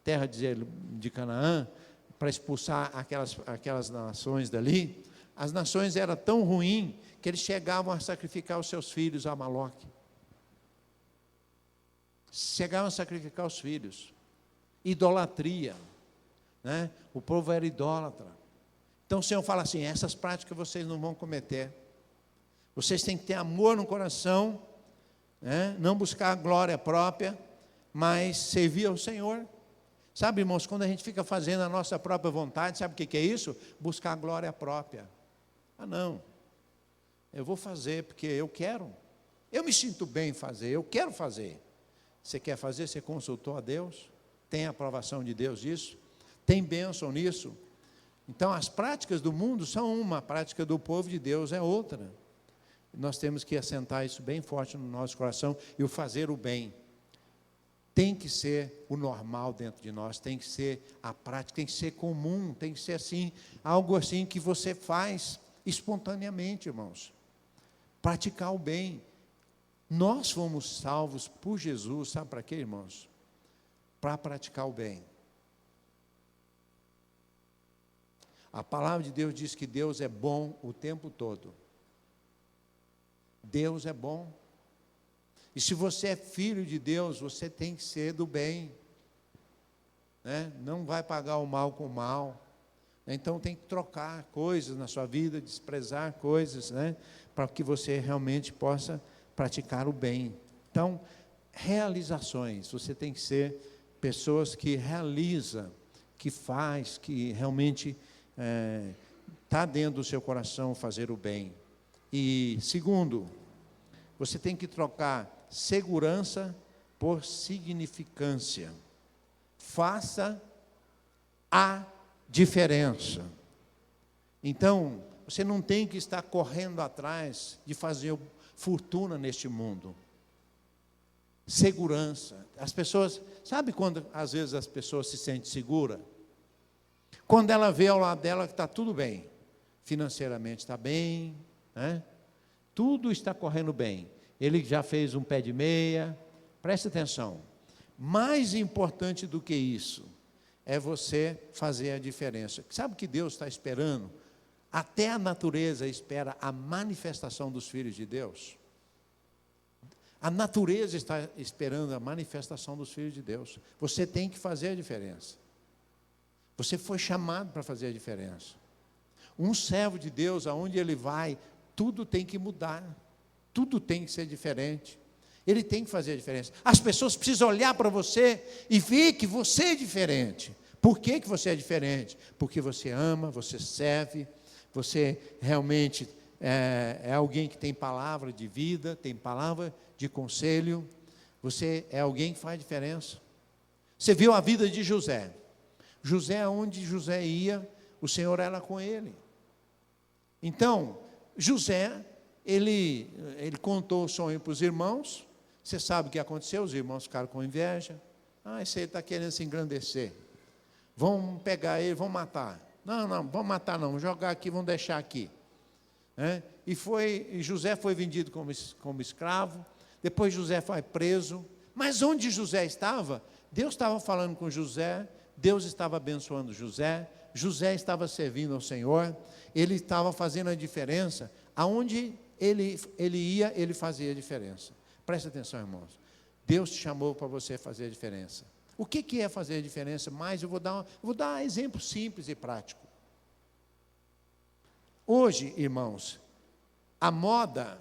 terra de Canaã, para expulsar aquelas nações dali. As nações eram tão ruins que eles chegavam a sacrificar os seus filhos a Moloque. Chegavam a sacrificar os filhos. Idolatria, né? O povo era idólatra. Então o Senhor fala assim: essas práticas vocês não vão cometer. Vocês têm que ter amor no coração, né? Não buscar a glória própria, mas servir ao Senhor. Sabe, irmãos, quando a gente fica fazendo a nossa própria vontade, sabe o que é isso? Buscar a glória própria. Ah, não, eu vou fazer porque eu quero. Eu me sinto bem em fazer, eu quero fazer. Você quer fazer? Você consultou a Deus? Tem a aprovação de Deus nisso? Tem bênção nisso? Então, as práticas do mundo são uma, a prática do povo de Deus é outra. Nós temos que assentar isso bem forte no nosso coração, e o fazer o bem tem que ser o normal dentro de nós, tem que ser a prática, tem que ser comum, tem que ser assim, algo assim que você faz espontaneamente, irmãos. Praticar o bem. Nós fomos salvos por Jesus, sabe para quê, irmãos? Para praticar o bem. A palavra de Deus diz que Deus é bom o tempo todo. Deus é bom. E se você é filho de Deus, você tem que ser do bem, né? Não vai pagar o mal com o mal. Então tem que trocar coisas na sua vida, desprezar coisas, né? Para que você realmente possa praticar o bem. Então, realizações. Você tem que ser pessoas que realizam, que faz, que realmente está dentro do seu coração fazer o bem. E segundo, você tem que trocar segurança por significância. Faça a diferença. Então, você não tem que estar correndo atrás de fazer fortuna neste mundo. Segurança. As pessoas, sabe quando às vezes as pessoas se sentem seguras? Quando ela vê ao lado dela que está tudo bem, financeiramente está bem, né? Tudo está correndo bem. Ele já fez um pé de meia. Preste atenção. Mais importante do que isso é você fazer a diferença. Sabe o que Deus está esperando? Até a natureza espera a manifestação dos filhos de Deus. A natureza está esperando a manifestação dos filhos de Deus. Você tem que fazer a diferença. Você foi chamado para fazer a diferença. Um servo de Deus, aonde ele vai, tudo tem que mudar. Tudo tem que ser diferente. Ele tem que fazer a diferença. As pessoas precisam olhar para você e ver que você é diferente. Por que você é diferente? Porque você ama, você serve, você realmente é alguém que tem palavra de vida, tem palavra de conselho. Você é alguém que faz diferença. Você viu a vida de José. José, onde José ia, o Senhor era com ele. Então, José, ele contou o sonho para os irmãos. Você sabe o que aconteceu? Os irmãos ficaram com inveja. Esse aí está querendo se engrandecer. Vão pegar ele, vão matar. Não, vão matar não, vão jogar aqui, vão deixar aqui. E José foi vendido como escravo. Depois José foi preso. Mas onde José estava, Deus estava falando com José. Deus estava abençoando José, José estava servindo ao Senhor, ele estava fazendo a diferença, aonde ele ia, ele fazia a diferença. Presta atenção, irmãos, Deus te chamou para você fazer a diferença. O que é fazer a diferença? Mas eu vou dar exemplo simples e prático. Hoje, irmãos, a moda,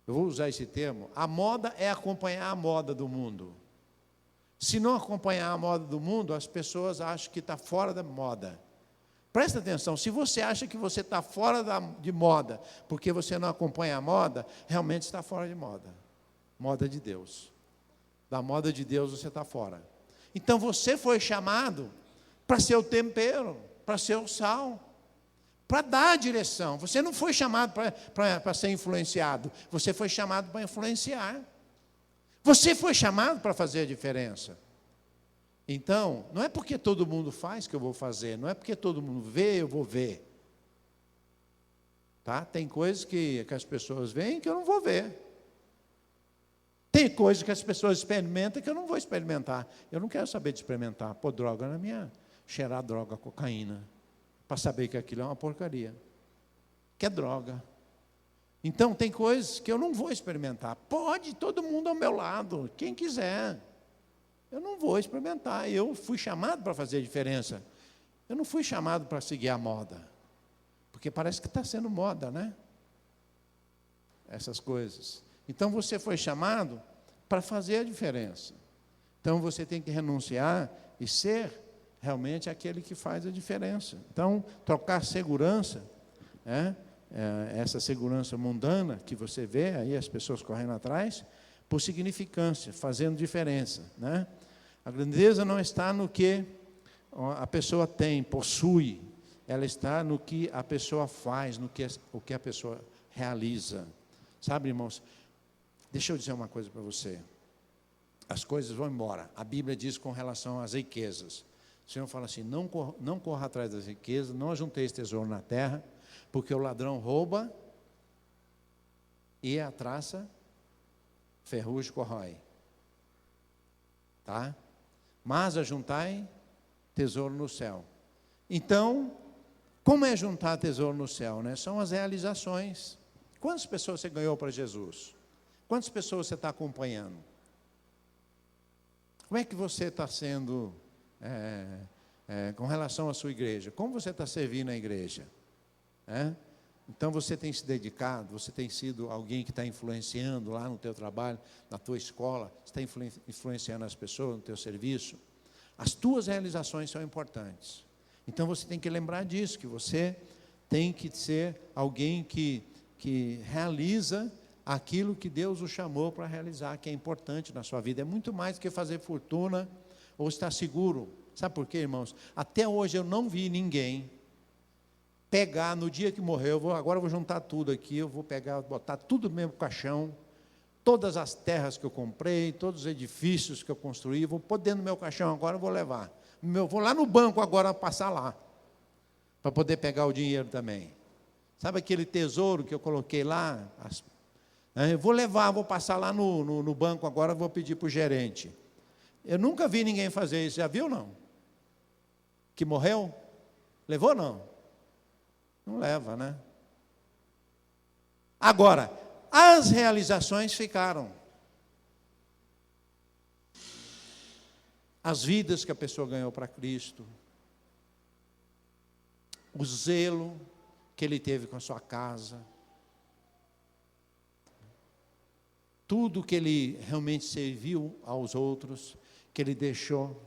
eu vou usar esse termo, a moda é acompanhar a moda do mundo. Se não acompanhar a moda do mundo, as pessoas acham que está fora da moda. Presta atenção, se você acha que você está fora de moda, porque você não acompanha a moda, realmente está fora de moda. Moda de Deus. Da moda de Deus você está fora. Então você foi chamado para ser o tempero, para ser o sal, para dar a direção. Você não foi chamado para ser influenciado, você foi chamado para influenciar. Você foi chamado para fazer a diferença. Então, não é porque todo mundo faz que eu vou fazer, não é porque todo mundo vê, eu vou ver. Tá? Tem coisas que as pessoas veem que eu não vou ver. Tem coisas que as pessoas experimentam que eu não vou experimentar. Eu não quero saber de experimentar, pôr droga na minha, cheirar droga, cocaína, para saber que aquilo é uma porcaria, que é droga. Então, tem coisas que eu não vou experimentar. Pode, todo mundo ao meu lado, quem quiser. Eu não vou experimentar. Eu fui chamado para fazer a diferença. Eu não fui chamado para seguir a moda. Porque parece que está sendo moda, né? Essas coisas. Então, você foi chamado para fazer a diferença. Então, você tem que renunciar e ser realmente aquele que faz a diferença. Então, trocar segurança, essa segurança mundana que você vê aí as pessoas correndo atrás, por significância, fazendo diferença, né? A grandeza não está no que a pessoa tem, possui, ela está no que a pessoa faz, o que a pessoa realiza. Sabe, irmãos, deixa eu dizer uma coisa para você. As coisas vão embora. A Bíblia diz com relação às riquezas. O Senhor fala assim, não corra atrás das riquezas, não ajunteis tesouro na terra, porque o ladrão rouba e a traça ferrugem corrói. Tá? Mas ajuntai tesouro no céu. Então, como é juntar tesouro no céu, né? São as realizações. Quantas pessoas você ganhou para Jesus? Quantas pessoas você está acompanhando? Como é que você está sendo com relação à sua igreja? Como você está servindo a igreja? Então você tem se dedicado, você tem sido alguém que está influenciando lá no teu trabalho, na tua escola, está influenciando as pessoas no teu serviço. As tuas realizações são importantes. Então você tem que lembrar disso, que você tem que ser alguém que realiza aquilo que Deus o chamou para realizar, que é importante na sua vida. É muito mais do que fazer fortuna ou estar seguro. Sabe por quê, irmãos? Até hoje eu não vi ninguém pegar, no dia que morreu, agora eu vou juntar tudo aqui, eu vou pegar, botar tudo no mesmo caixão, todas as terras que eu comprei, todos os edifícios que eu construí, vou pôr dentro do meu caixão, agora eu vou levar. Vou lá no banco agora passar lá, para poder pegar o dinheiro também. Sabe aquele tesouro que eu coloquei lá? Eu vou levar, vou passar lá no banco agora, vou pedir para o gerente. Eu nunca vi ninguém fazer isso, já viu não? Que morreu? Levou não? Não leva, né? Agora, as realizações ficaram. As vidas que a pessoa ganhou para Cristo. O zelo que ele teve com a sua casa. Tudo que ele realmente serviu aos outros, que ele deixou,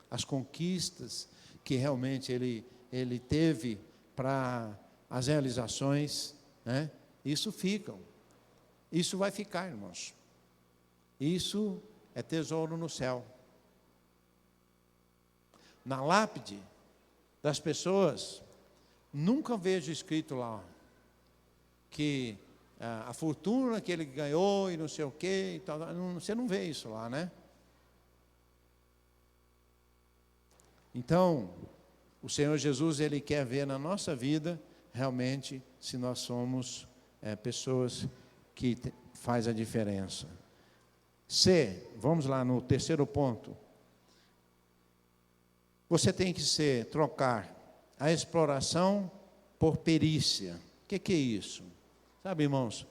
as conquistas que realmente ele teve para as realizações, né? Isso ficam. Isso vai ficar, irmãos. Isso é tesouro no céu. Na lápide das pessoas, nunca vejo escrito lá que a fortuna que ele ganhou e não sei o quê, e tal, você não vê isso lá, né? Então, o Senhor Jesus, Ele quer ver na nossa vida, realmente, se nós somos pessoas que faz a diferença. Vamos lá no terceiro ponto. você tem que trocar a exploração por perícia. O que é isso? Sabe, irmãos,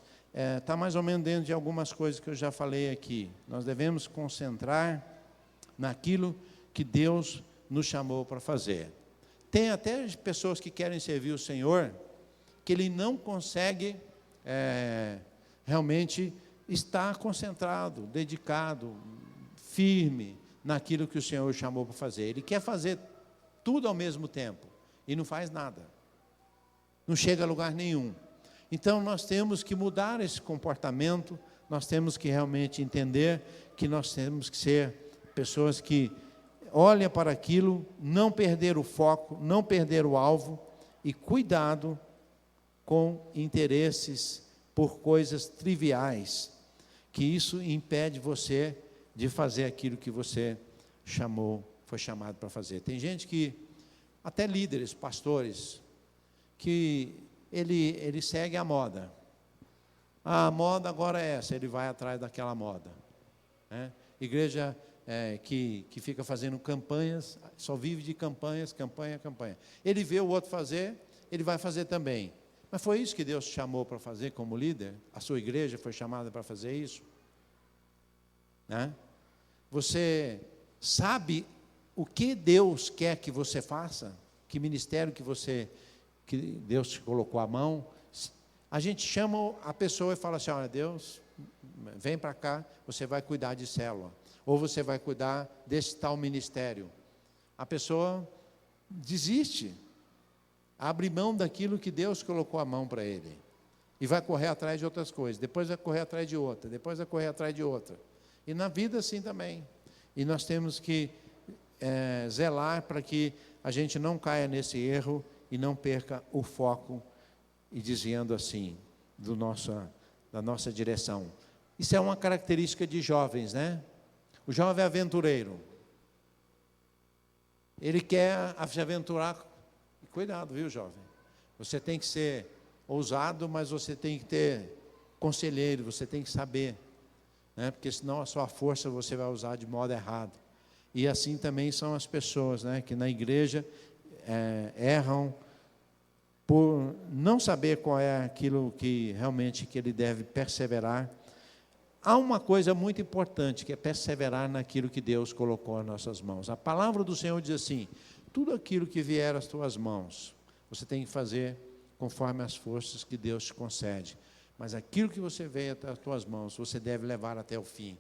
está mais ou menos dentro de algumas coisas que eu já falei aqui. Nós devemos concentrar naquilo que Deus nos chamou para fazer. Tem até pessoas que querem servir o Senhor, que ele não consegue realmente estar concentrado, dedicado, firme naquilo que o Senhor chamou para fazer. Ele quer fazer tudo ao mesmo tempo e não faz nada. Não chega a lugar nenhum. Então nós temos que mudar esse comportamento, nós temos que realmente entender que nós temos que ser pessoas que olham para aquilo, não perder o foco, não perder o alvo e cuidado com interesses por coisas triviais, que isso impede você de fazer aquilo que você foi chamado para fazer. Tem gente que, até líderes, pastores, que ele segue a moda. A moda agora é essa, ele vai atrás daquela moda. Igreja que fica fazendo campanhas, só vive de campanhas, campanha. Ele vê o outro fazer, ele vai fazer também. Mas foi isso que Deus chamou para fazer como líder? A sua igreja foi chamada para fazer isso? Você sabe o que Deus quer que você faça? Que ministério que Deus te colocou à mão? A gente chama a pessoa e fala assim, olha, Deus, vem para cá, você vai cuidar de célula, ou você vai cuidar desse tal ministério. A pessoa desiste, abre mão daquilo que Deus colocou a mão para ele, e vai correr atrás de outras coisas, depois vai correr atrás de outra, depois vai correr atrás de outra. E na vida assim também. E nós temos que zelar para que a gente não caia nesse erro e não perca o foco e desviando assim da nossa direção. Isso é uma característica de jovens, né? O jovem é aventureiro. Ele quer se aventurar. Cuidado, viu, jovem? Você tem que ser ousado, mas você tem que ter conselheiro, você tem que saber, né? Porque senão a sua força você vai usar de modo errado. E assim também são as pessoas, né? Que na igreja erram por não saber qual é aquilo que realmente que ele deve perseverar. Há uma coisa muito importante, que é perseverar naquilo que Deus colocou nas nossas mãos. A palavra do Senhor diz assim, tudo aquilo que vier às tuas mãos, você tem que fazer conforme as forças que Deus te concede. Mas aquilo que você veio até as tuas mãos, você deve levar até o fim.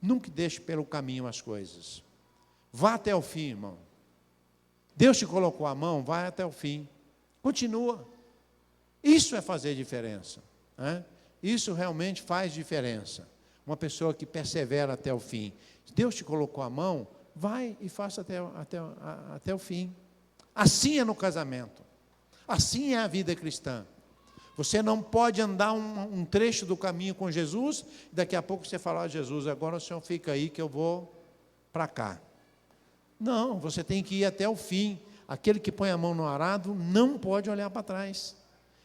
Nunca deixe pelo caminho as coisas. Vá até o fim, irmão. Deus te colocou a mão, vai até o fim. Continua. Isso é fazer diferença, né? Isso realmente faz diferença. Uma pessoa que persevera até o fim. Se Deus te colocou a mão, vai e faça até o fim. Assim é no casamento. Assim é a vida cristã. Você não pode andar um trecho do caminho com Jesus, e daqui a pouco você fala, Jesus, agora o senhor fica aí que eu vou para cá. Não, você tem que ir até o fim. Aquele que põe a mão no arado não pode olhar para trás.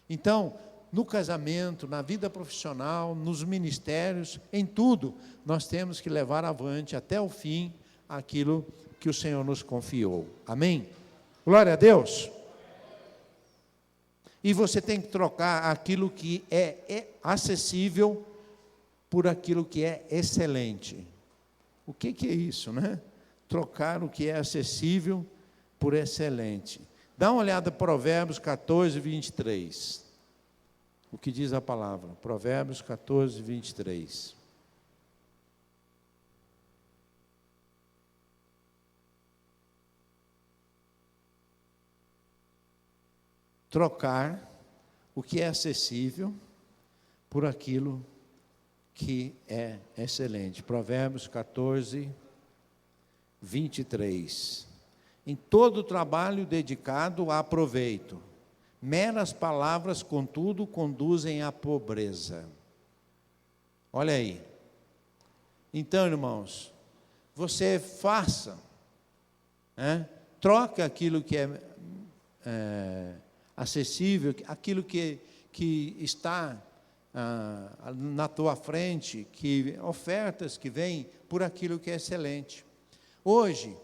Então, no casamento, na vida profissional, nos ministérios, em tudo, nós temos que levar avante até o fim aquilo que o Senhor nos confiou. Amém? Glória a Deus. E você tem que trocar aquilo que é acessível por aquilo que é excelente. O que é isso, né? Trocar o que é acessível por excelente. Dá uma olhada em Provérbios 14, 23. O que diz a palavra? Provérbios 14, 23. Trocar o que é acessível por aquilo que é excelente. Provérbios 14, 23. Em todo trabalho dedicado há proveito. Meras palavras, contudo, conduzem à pobreza. Olha aí. Então, irmãos, você faça, troca aquilo que é acessível, aquilo que está na tua frente, ofertas que vêm por aquilo que é excelente. Hoje,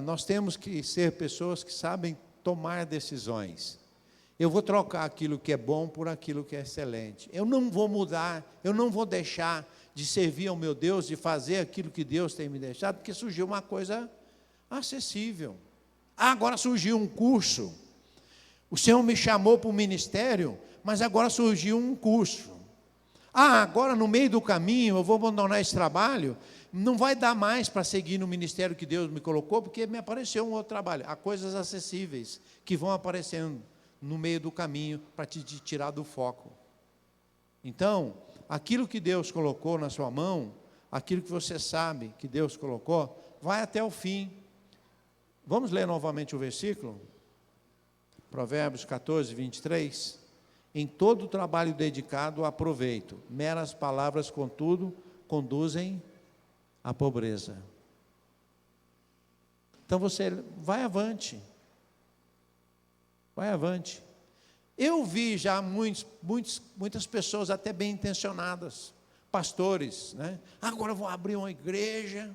nós temos que ser pessoas que sabem tomar decisões. Eu vou trocar aquilo que é bom por aquilo que é excelente. Eu não vou mudar, eu não vou deixar de servir ao meu Deus, de fazer aquilo que Deus tem me deixado, porque surgiu uma coisa acessível. Agora surgiu um curso. O Senhor me chamou para o ministério, mas agora surgiu um curso. Agora no meio do caminho eu vou abandonar esse trabalho, não vai dar mais para seguir no ministério que Deus me colocou, porque me apareceu um outro trabalho. Há coisas acessíveis que vão aparecendo no meio do caminho para te tirar do foco. Então, aquilo que Deus colocou na sua mão, aquilo que você sabe que Deus colocou, vai até o fim. Vamos ler novamente o versículo? Provérbios 14, 23. Em todo trabalho dedicado há proveito. Meras palavras, contudo, conduzem à pobreza. Então você vai avante. Vai avante. Eu vi já muitas pessoas até bem intencionadas, pastores, né? Agora eu vou abrir uma igreja,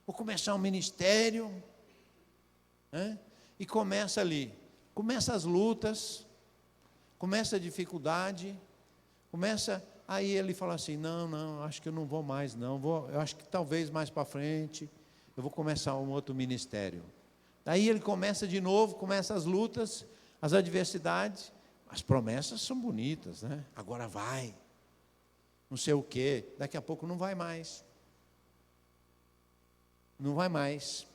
vou começar um ministério, né? E começa ali, começa as lutas, começa a dificuldade, aí ele fala assim, não, acho que eu não vou mais, eu acho que talvez mais para frente, eu vou começar um outro ministério. Daí ele começa de novo, começa as lutas, as adversidades, as promessas são bonitas, né? Agora vai, não sei o quê, daqui a pouco não vai mais. Não vai mais.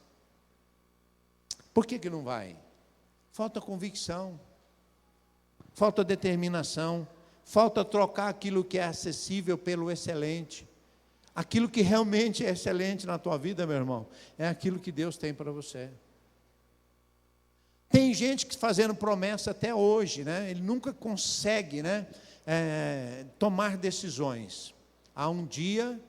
Por que não vai? Falta convicção, falta determinação, falta trocar aquilo que é acessível pelo excelente. Aquilo que realmente é excelente na tua vida, meu irmão, é aquilo que Deus tem para você. Tem gente que fazendo promessa até hoje, né? Ele nunca consegue, né, tomar decisões. Um dia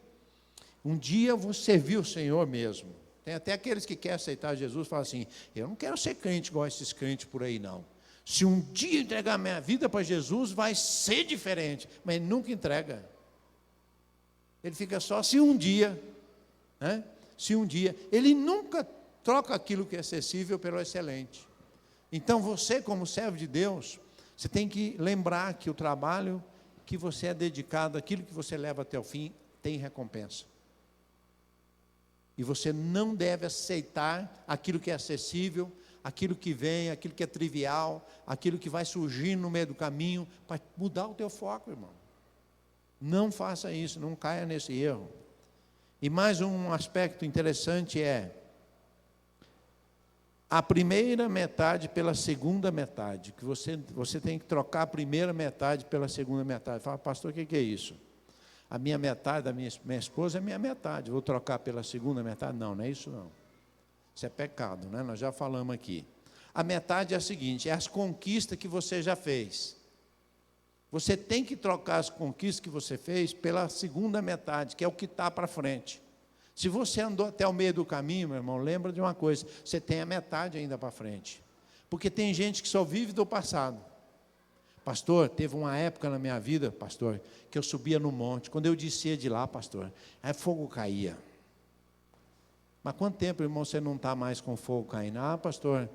eu vou servir o Senhor mesmo. Tem até aqueles que querem aceitar Jesus e falam assim, eu não quero ser crente igual esses crentes por aí não. Se um dia entregar minha vida para Jesus, vai ser diferente. Mas ele nunca entrega. Ele fica só se um dia, né? Se um dia. Ele nunca troca aquilo que é acessível pelo excelente. Então você, como servo de Deus, você tem que lembrar que o trabalho que você é dedicado, aquilo que você leva até o fim, tem recompensa. E você não deve aceitar aquilo que é acessível, aquilo que vem, aquilo que é trivial, aquilo que vai surgir no meio do caminho, para mudar o teu foco, irmão. Não faça isso, não caia nesse erro. E mais um aspecto interessante é a primeira metade pela segunda metade, que você tem que trocar a primeira metade pela segunda metade. Fala, pastor, o que é isso? A minha metade, da minha esposa é minha metade, vou trocar pela segunda metade? Não é isso não. Isso é pecado, né? Nós já falamos aqui. A metade é a seguinte, é as conquistas que você já fez. Você tem que trocar as conquistas que você fez pela segunda metade, que é o que está para frente. Se você andou até o meio do caminho, meu irmão, lembra de uma coisa, você tem a metade ainda para frente. Porque tem gente que só vive do passado. Pastor, teve uma época na minha vida, pastor, que eu subia no monte. Quando eu descia de lá, pastor, aí fogo caía. Mas quanto tempo, irmão, você não está mais com fogo caindo? Pastor,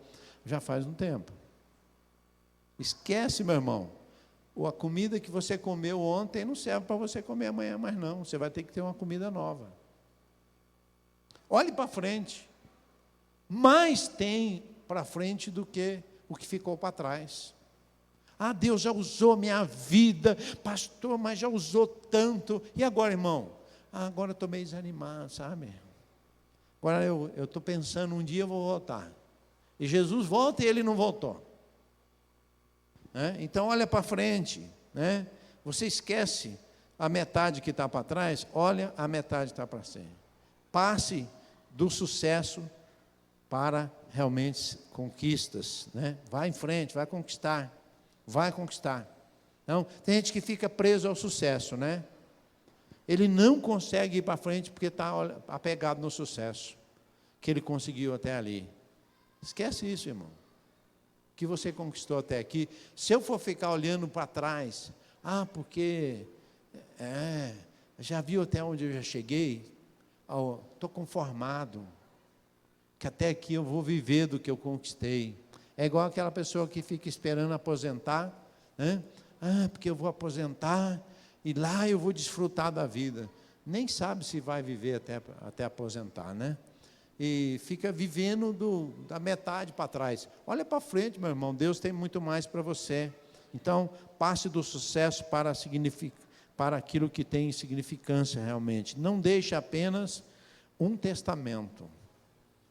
já faz um tempo. Esquece, meu irmão. A comida que você comeu ontem não serve para você comer amanhã mais não. Você vai ter que ter uma comida nova. Olhe para frente. Mais tem para frente do que o que ficou para trás. Deus já usou minha vida, pastor, mas já usou tanto. E agora, irmão? Agora eu estou meio desanimado, sabe? Agora eu estou pensando, um dia eu vou voltar. E Jesus volta e ele não voltou. Então olha para frente, né? Você esquece a metade que está para trás, olha a metade que está para frente. Passe do sucesso para realmente conquistas, né? Vai em frente, vai conquistar. Vai conquistar. Então, tem gente que fica preso ao sucesso, né? Ele não consegue ir para frente porque está apegado no sucesso que ele conseguiu até ali. Esquece isso, irmão. O que você conquistou até aqui. Se eu for ficar olhando para trás, porque já viu até onde eu já cheguei? Estou conformado. que até aqui eu vou viver do que eu conquistei. É igual aquela pessoa que fica esperando aposentar, né? Porque eu vou aposentar e lá eu vou desfrutar da vida. Nem sabe se vai viver até aposentar, né? E fica vivendo da metade para trás. Olha para frente, meu irmão, Deus tem muito mais para você. Então, passe do sucesso para aquilo que tem significância realmente. Não deixe apenas um testamento.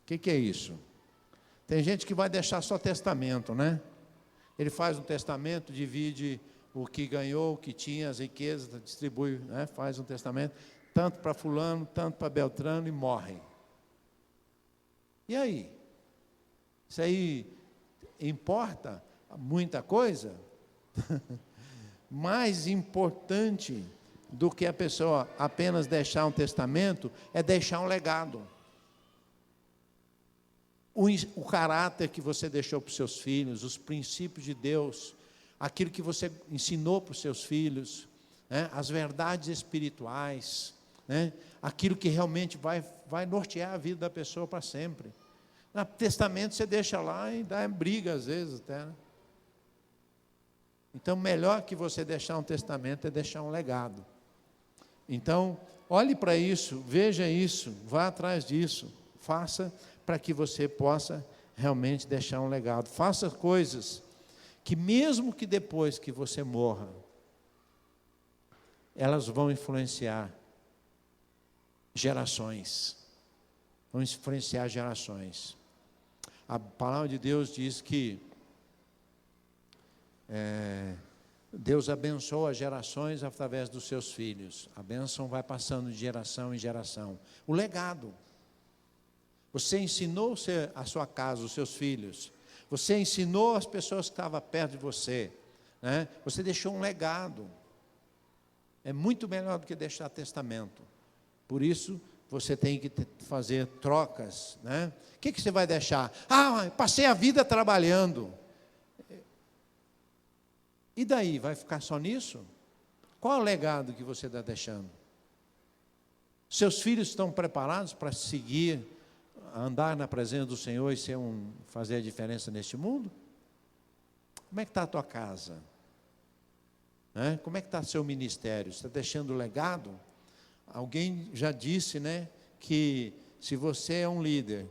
O que é isso? Tem gente que vai deixar só testamento, né? Ele faz um testamento, divide o que ganhou, o que tinha, as riquezas, distribui, né? Faz um testamento, tanto para fulano, tanto para Beltrano, e morre. E aí? Isso aí importa muita coisa? Mais importante do que a pessoa apenas deixar um testamento é deixar um legado. O caráter que você deixou para os seus filhos, os princípios de Deus, aquilo que você ensinou para os seus filhos, né? As verdades espirituais, né? Aquilo que realmente vai nortear a vida da pessoa para sempre. No testamento você deixa lá e dá briga às vezes até, né? Então, melhor que você deixar um testamento é deixar um legado. Então, olhe para isso, veja isso, vá atrás disso, faça para que você possa realmente deixar um legado. Faça coisas que mesmo que depois que você morra, elas vão influenciar gerações. Vão influenciar gerações. A palavra de Deus diz que Deus abençoa as gerações através dos seus filhos. A bênção vai passando de geração em geração. O legado. Você ensinou a sua casa, os seus filhos. Você ensinou as pessoas que estavam perto de você, né? Você deixou um legado. É muito melhor do que deixar testamento. Por isso, você tem que fazer trocas, né? O que você vai deixar? Passei a vida trabalhando. E daí, vai ficar só nisso? Qual é o legado que você está deixando? Seus filhos estão preparados para seguir, andar na presença do Senhor e fazer a diferença neste mundo? Como é que está a tua casa? Né? Como é que está o seu ministério? Você está deixando legado? Alguém já disse, né, que se você é um líder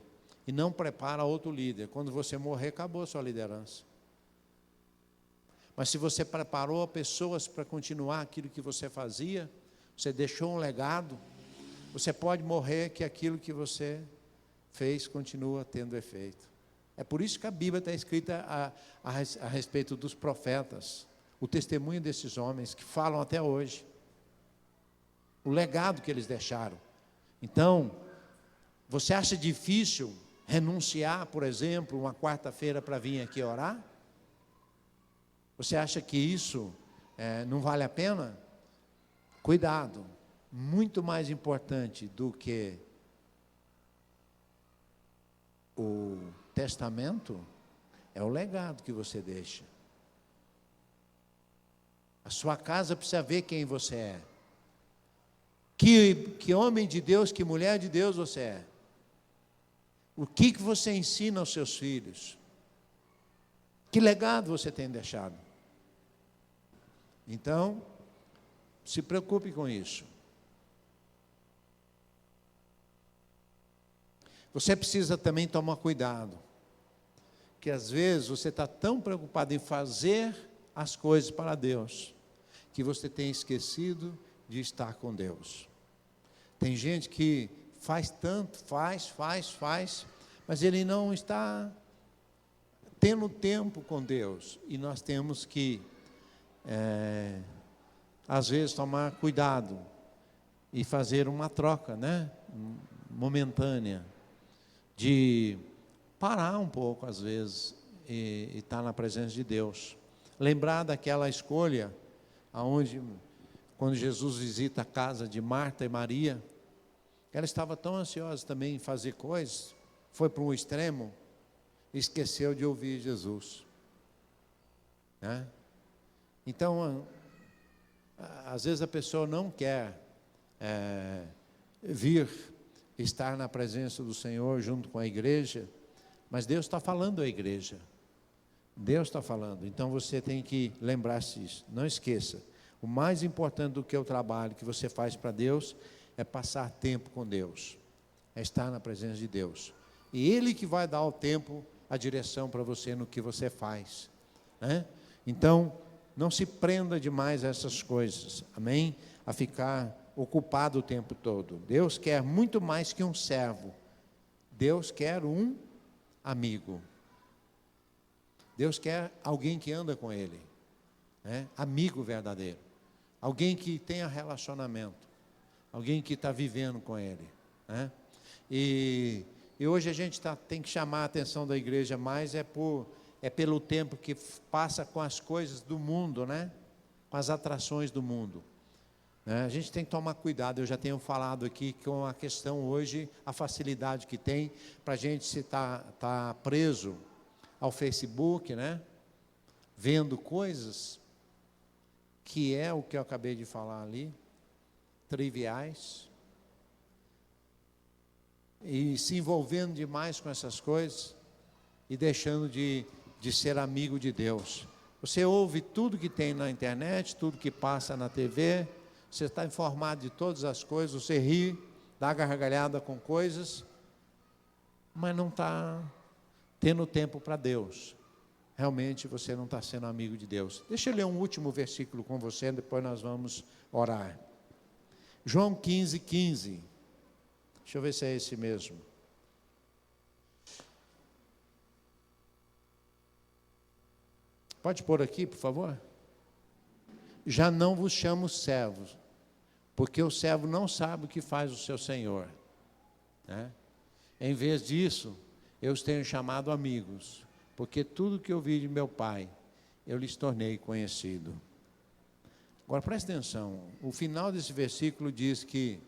e não prepara outro líder, quando você morrer, acabou a sua liderança. Mas se você preparou pessoas para continuar aquilo que você fazia, você deixou um legado, você pode morrer que aquilo que você fez continua tendo efeito. É por isso que a Bíblia está escrita a respeito dos profetas, o testemunho desses homens que falam até hoje, o legado que eles deixaram. Então, você acha difícil renunciar, por exemplo, uma quarta-feira para vir aqui orar? Você acha que isso não vale a pena? Cuidado, muito mais importante do que o testamento é o legado que você deixa. A sua casa precisa ver quem você é. Que homem de Deus, que mulher de Deus você é. O que você ensina aos seus filhos? Que legado você tem deixado? Então, se preocupe com isso. Você precisa também tomar cuidado, que às vezes você está tão preocupado em fazer as coisas para Deus, que você tem esquecido de estar com Deus. Tem gente que faz tanto, faz, mas ele não está tendo tempo com Deus. E nós temos que, às vezes, tomar cuidado e fazer uma troca, né, momentânea, de parar um pouco, às vezes, e estar na presença de Deus. Lembrar daquela escolha, quando Jesus visita a casa de Marta e Maria, ela estava tão ansiosa também em fazer coisas, foi para um extremo, e esqueceu de ouvir Jesus. Né? Então, às vezes a pessoa não quer vir estar na presença do Senhor junto com a igreja, mas Deus está falando à igreja. Deus está falando. Então você tem que lembrar-se disso. Não esqueça. O mais importante do que o trabalho que você faz para Deus é passar tempo com Deus. É estar na presença de Deus. E Ele que vai dar o tempo, a direção para você no que você faz. Né? Então, não se prenda demais a essas coisas. Amém? A ficar ocupado o tempo todo. Deus quer muito mais que um servo. Deus quer um amigo. Deus quer alguém que anda com Ele, né? Amigo verdadeiro, alguém que tenha relacionamento, alguém que está vivendo com Ele, né? E hoje a gente tem que chamar a atenção da igreja mais pelo tempo que passa com as coisas do mundo, né? Com as atrações do mundo. A gente tem que tomar cuidado. Eu já tenho falado aqui com a questão hoje, a facilidade que tem para a gente se tá preso ao Facebook, né? Vendo coisas que é o que eu acabei de falar ali, triviais, e se envolvendo demais com essas coisas e deixando de ser amigo de Deus. Você ouve tudo que tem na internet, tudo que passa na TV, você está informado de todas as coisas, você ri, dá gargalhada com coisas, mas não está tendo tempo para Deus. Realmente você não está sendo amigo de Deus. Deixa eu ler um último versículo com você, depois nós vamos orar. João 15:15. Deixa eu ver se é esse mesmo. Pode pôr aqui, por favor? Já não vos chamo servos, porque o servo não sabe o que faz o seu senhor, né? Em vez disso, eu os tenho chamado amigos, porque tudo que eu vi de meu Pai, eu lhes tornei conhecido. Agora preste atenção, o final desse versículo diz que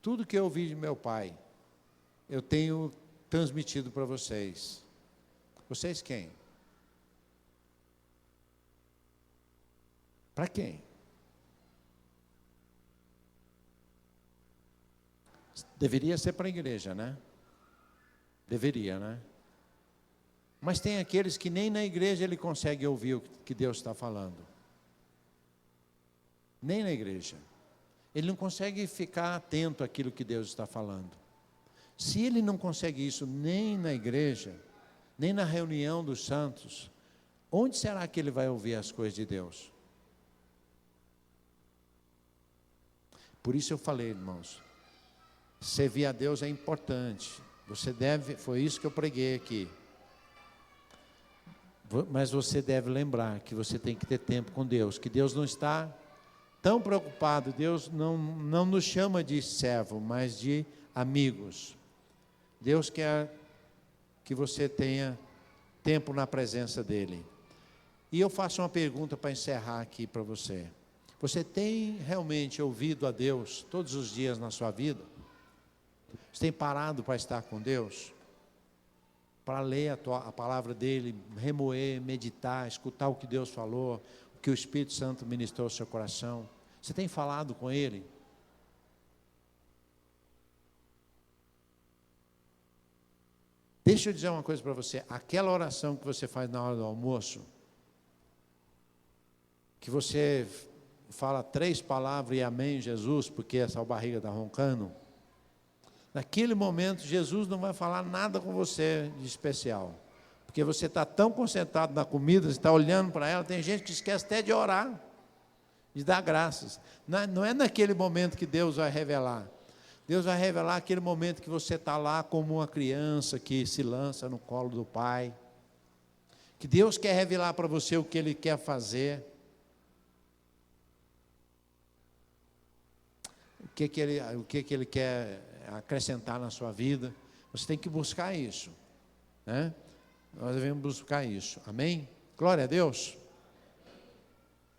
tudo que eu ouvi de meu Pai, eu tenho transmitido para vocês. Vocês quem? Para quem? Deveria ser para a igreja, né? Deveria, né? Mas tem aqueles que nem na igreja ele consegue ouvir o que Deus está falando. Nem na igreja. Ele não consegue ficar atento àquilo que Deus está falando. Se ele não consegue isso nem na igreja, nem na reunião dos santos, onde será que ele vai ouvir as coisas de Deus? Por isso eu falei, irmãos, servir a Deus é importante. Você deve, foi isso que eu preguei aqui. Mas você deve lembrar que você tem que ter tempo com Deus, que Deus não está tão preocupado, Deus não nos chama de servo, mas de amigos. Deus quer que você tenha tempo na presença dEle. E eu faço uma pergunta para encerrar aqui para você. Você tem realmente ouvido a Deus todos os dias na sua vida? Você tem parado para estar com Deus? Para ler a palavra dEle, remoer, meditar, escutar o que Deus falou, o que o Espírito Santo ministrou ao seu coração? Você tem falado com Ele? Deixa eu dizer uma coisa para você. Aquela oração que você faz na hora do almoço, que você fala 3 palavras e amém, Jesus, porque essa barriga está roncando. Naquele momento, Jesus não vai falar nada com você de especial. Porque você está tão concentrado na comida, você está olhando para ela, tem gente que esquece até de orar, de dar graças. Não é naquele momento que Deus vai revelar. Deus vai revelar aquele momento que você está lá como uma criança que se lança no colo do Pai. Que Deus quer revelar para você o que Ele quer fazer. O que Ele quer acrescentar na sua vida. Você tem que buscar isso, né? Nós devemos buscar isso, amém? Glória a Deus.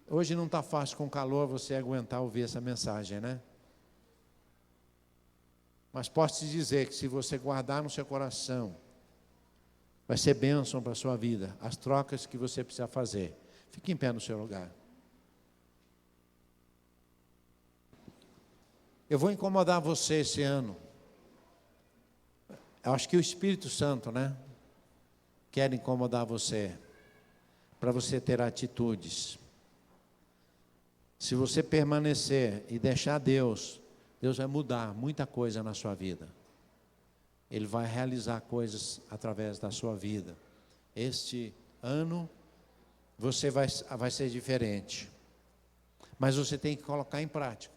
Hoje não está fácil com calor você aguentar ouvir essa mensagem, né? Mas posso te dizer que se você guardar no seu coração, vai ser bênção para a sua vida, as trocas que você precisa fazer. Fique em pé no seu lugar. Eu vou incomodar você esse ano, Eu acho que o Espírito Santo, né, quer incomodar você, para você ter atitudes. Se você permanecer e deixar Deus, Deus vai mudar muita coisa na sua vida. Ele vai realizar coisas através da sua vida. Este ano, você vai ser diferente. Mas você tem que colocar em prática.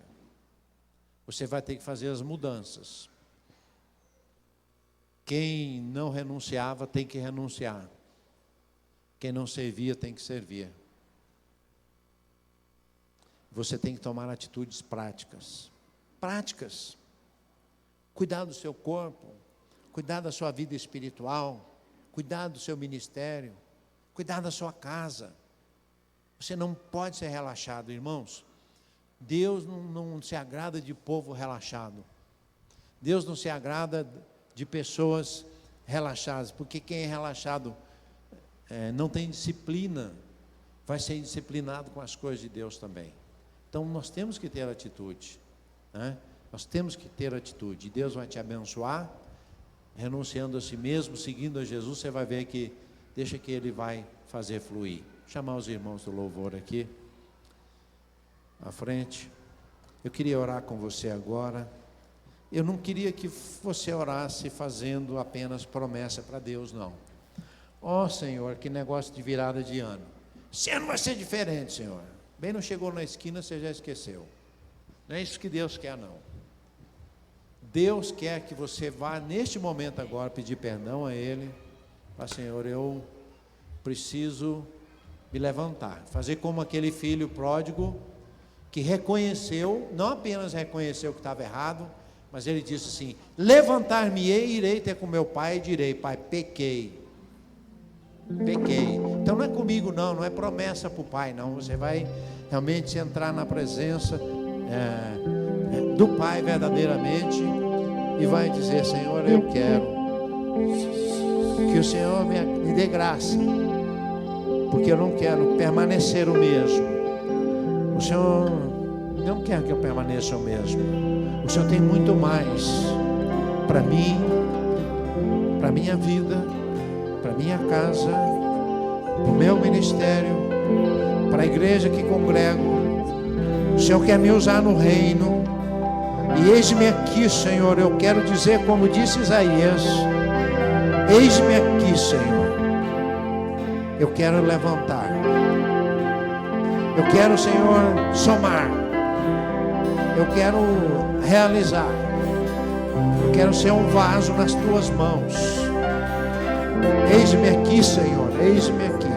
Você vai ter que fazer as mudanças. Quem não renunciava tem que renunciar. Quem não servia tem que servir. Você tem que tomar atitudes práticas. Práticas. Cuidar do seu corpo, cuidar da sua vida espiritual, cuidar do seu ministério, cuidar da sua casa. Você não pode ser relaxado, irmãos. Deus não se agrada de povo relaxado. Deus não se agrada de pessoas relaxadas, porque quem é relaxado não tem disciplina, vai ser indisciplinado com as coisas de Deus também. Então nós temos que ter atitude, né? Nós temos que ter atitude. Deus vai te abençoar, renunciando a si mesmo, seguindo a Jesus. Você vai ver que deixa que Ele vai fazer fluir. Vou chamar os irmãos do louvor aqui à frente. Eu queria orar com você agora. Eu não queria que você orasse fazendo apenas promessa para Deus, não. Ó Senhor, que negócio de virada de ano. Esse ano vai ser diferente, Senhor. Bem, não chegou na esquina, você já esqueceu. Não é isso que Deus quer, não. Deus quer que você vá neste momento agora pedir perdão a Ele. Fala, Senhor, eu preciso me levantar. Fazer como aquele filho pródigo que reconheceu, não apenas reconheceu que estava errado, mas ele disse assim: levantar-me-ei, irei ter com meu pai e direi: Pai, pequei. Pequei. Então não é comigo não, não é promessa para o pai não. Você vai realmente entrar na presença do Pai verdadeiramente e vai dizer: Senhor, eu quero que o Senhor me dê graça, porque eu não quero permanecer o mesmo. O Senhor não quer que eu permaneça o mesmo. O Senhor tem muito mais para mim, para minha vida, para minha casa, para o meu ministério, para a igreja que congrego. O Senhor quer me usar no reino. E eis-me aqui, Senhor. Eu quero dizer como disse Isaías: eis-me aqui, Senhor. Eu quero levantar. Eu quero, Senhor, somar. Eu quero realizar. Eu quero ser um vaso nas tuas mãos. Eis-me aqui, Senhor. Eis-me aqui.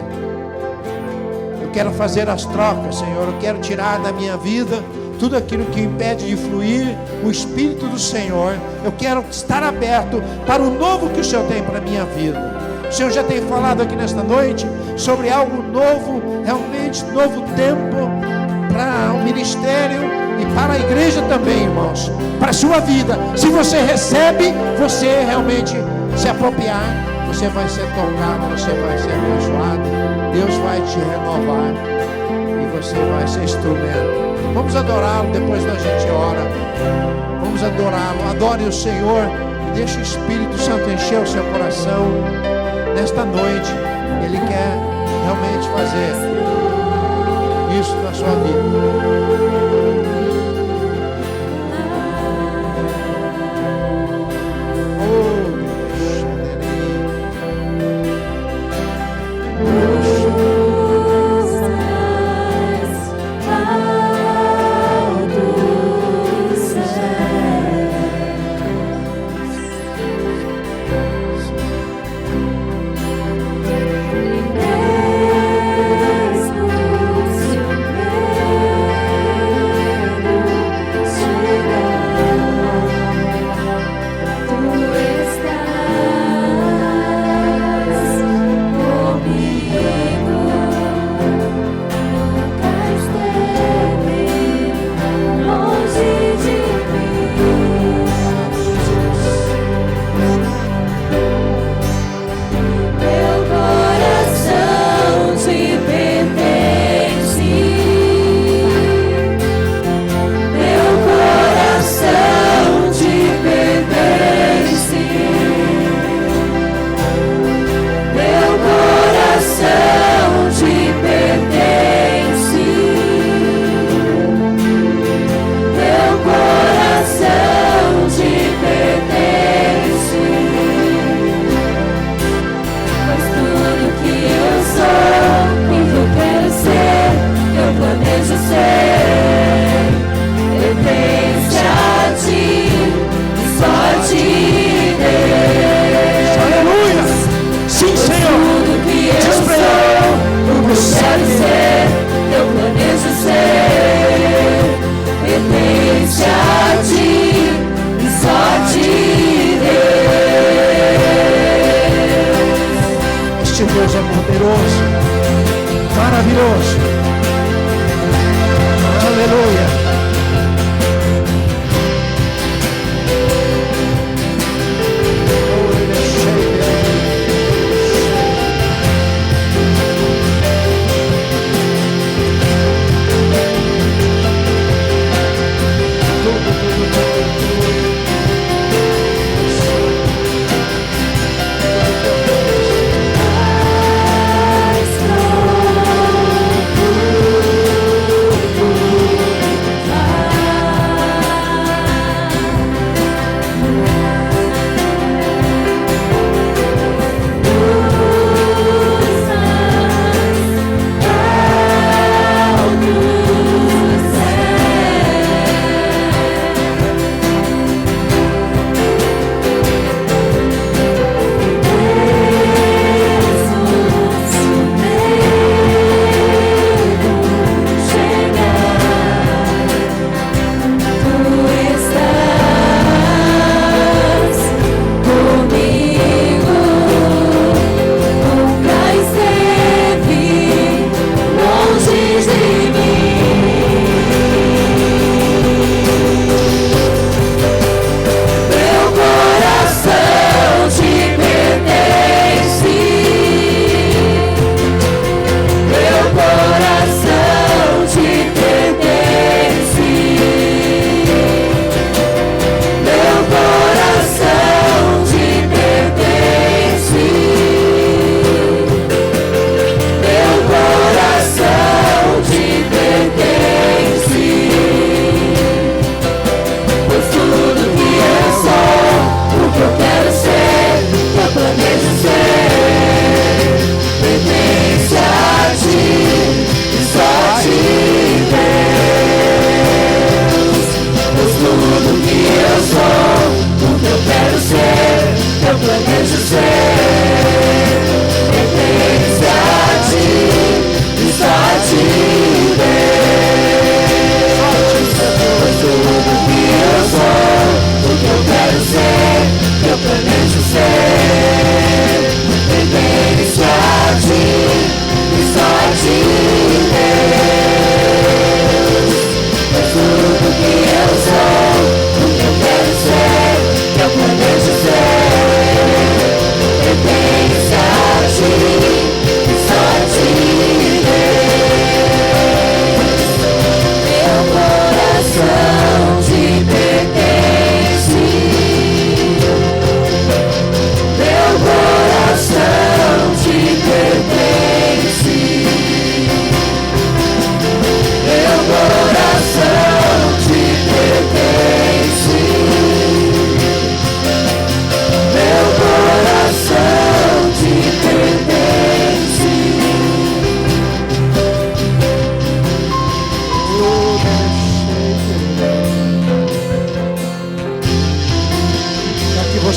Eu quero fazer as trocas, Senhor. Eu quero tirar da minha vida tudo aquilo que impede de fluir o Espírito do Senhor. Eu quero estar aberto para o novo que o Senhor tem para a minha vida. O Senhor já tem falado aqui nesta noite sobre algo novo, realmente novo tempo para o ministério e para a igreja também, irmãos, para a sua vida. Se você recebe, você realmente se apropriar, você vai ser tocado, você vai ser abençoado, Deus vai te renovar e você vai ser instrumento. Vamos adorá-lo, depois da gente ora. Vamos adorá-lo. Adore o Senhor e deixe o Espírito Santo encher o seu coração. Nesta noite, Ele quer realmente fazer isso na sua vida. Deus é poderoso, maravilhoso. Aleluia.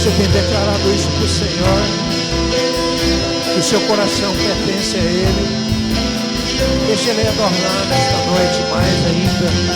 Você tem declarado isso para o Senhor, que o seu coração pertence a Ele. Deixa Ele adornar nesta noite mais ainda.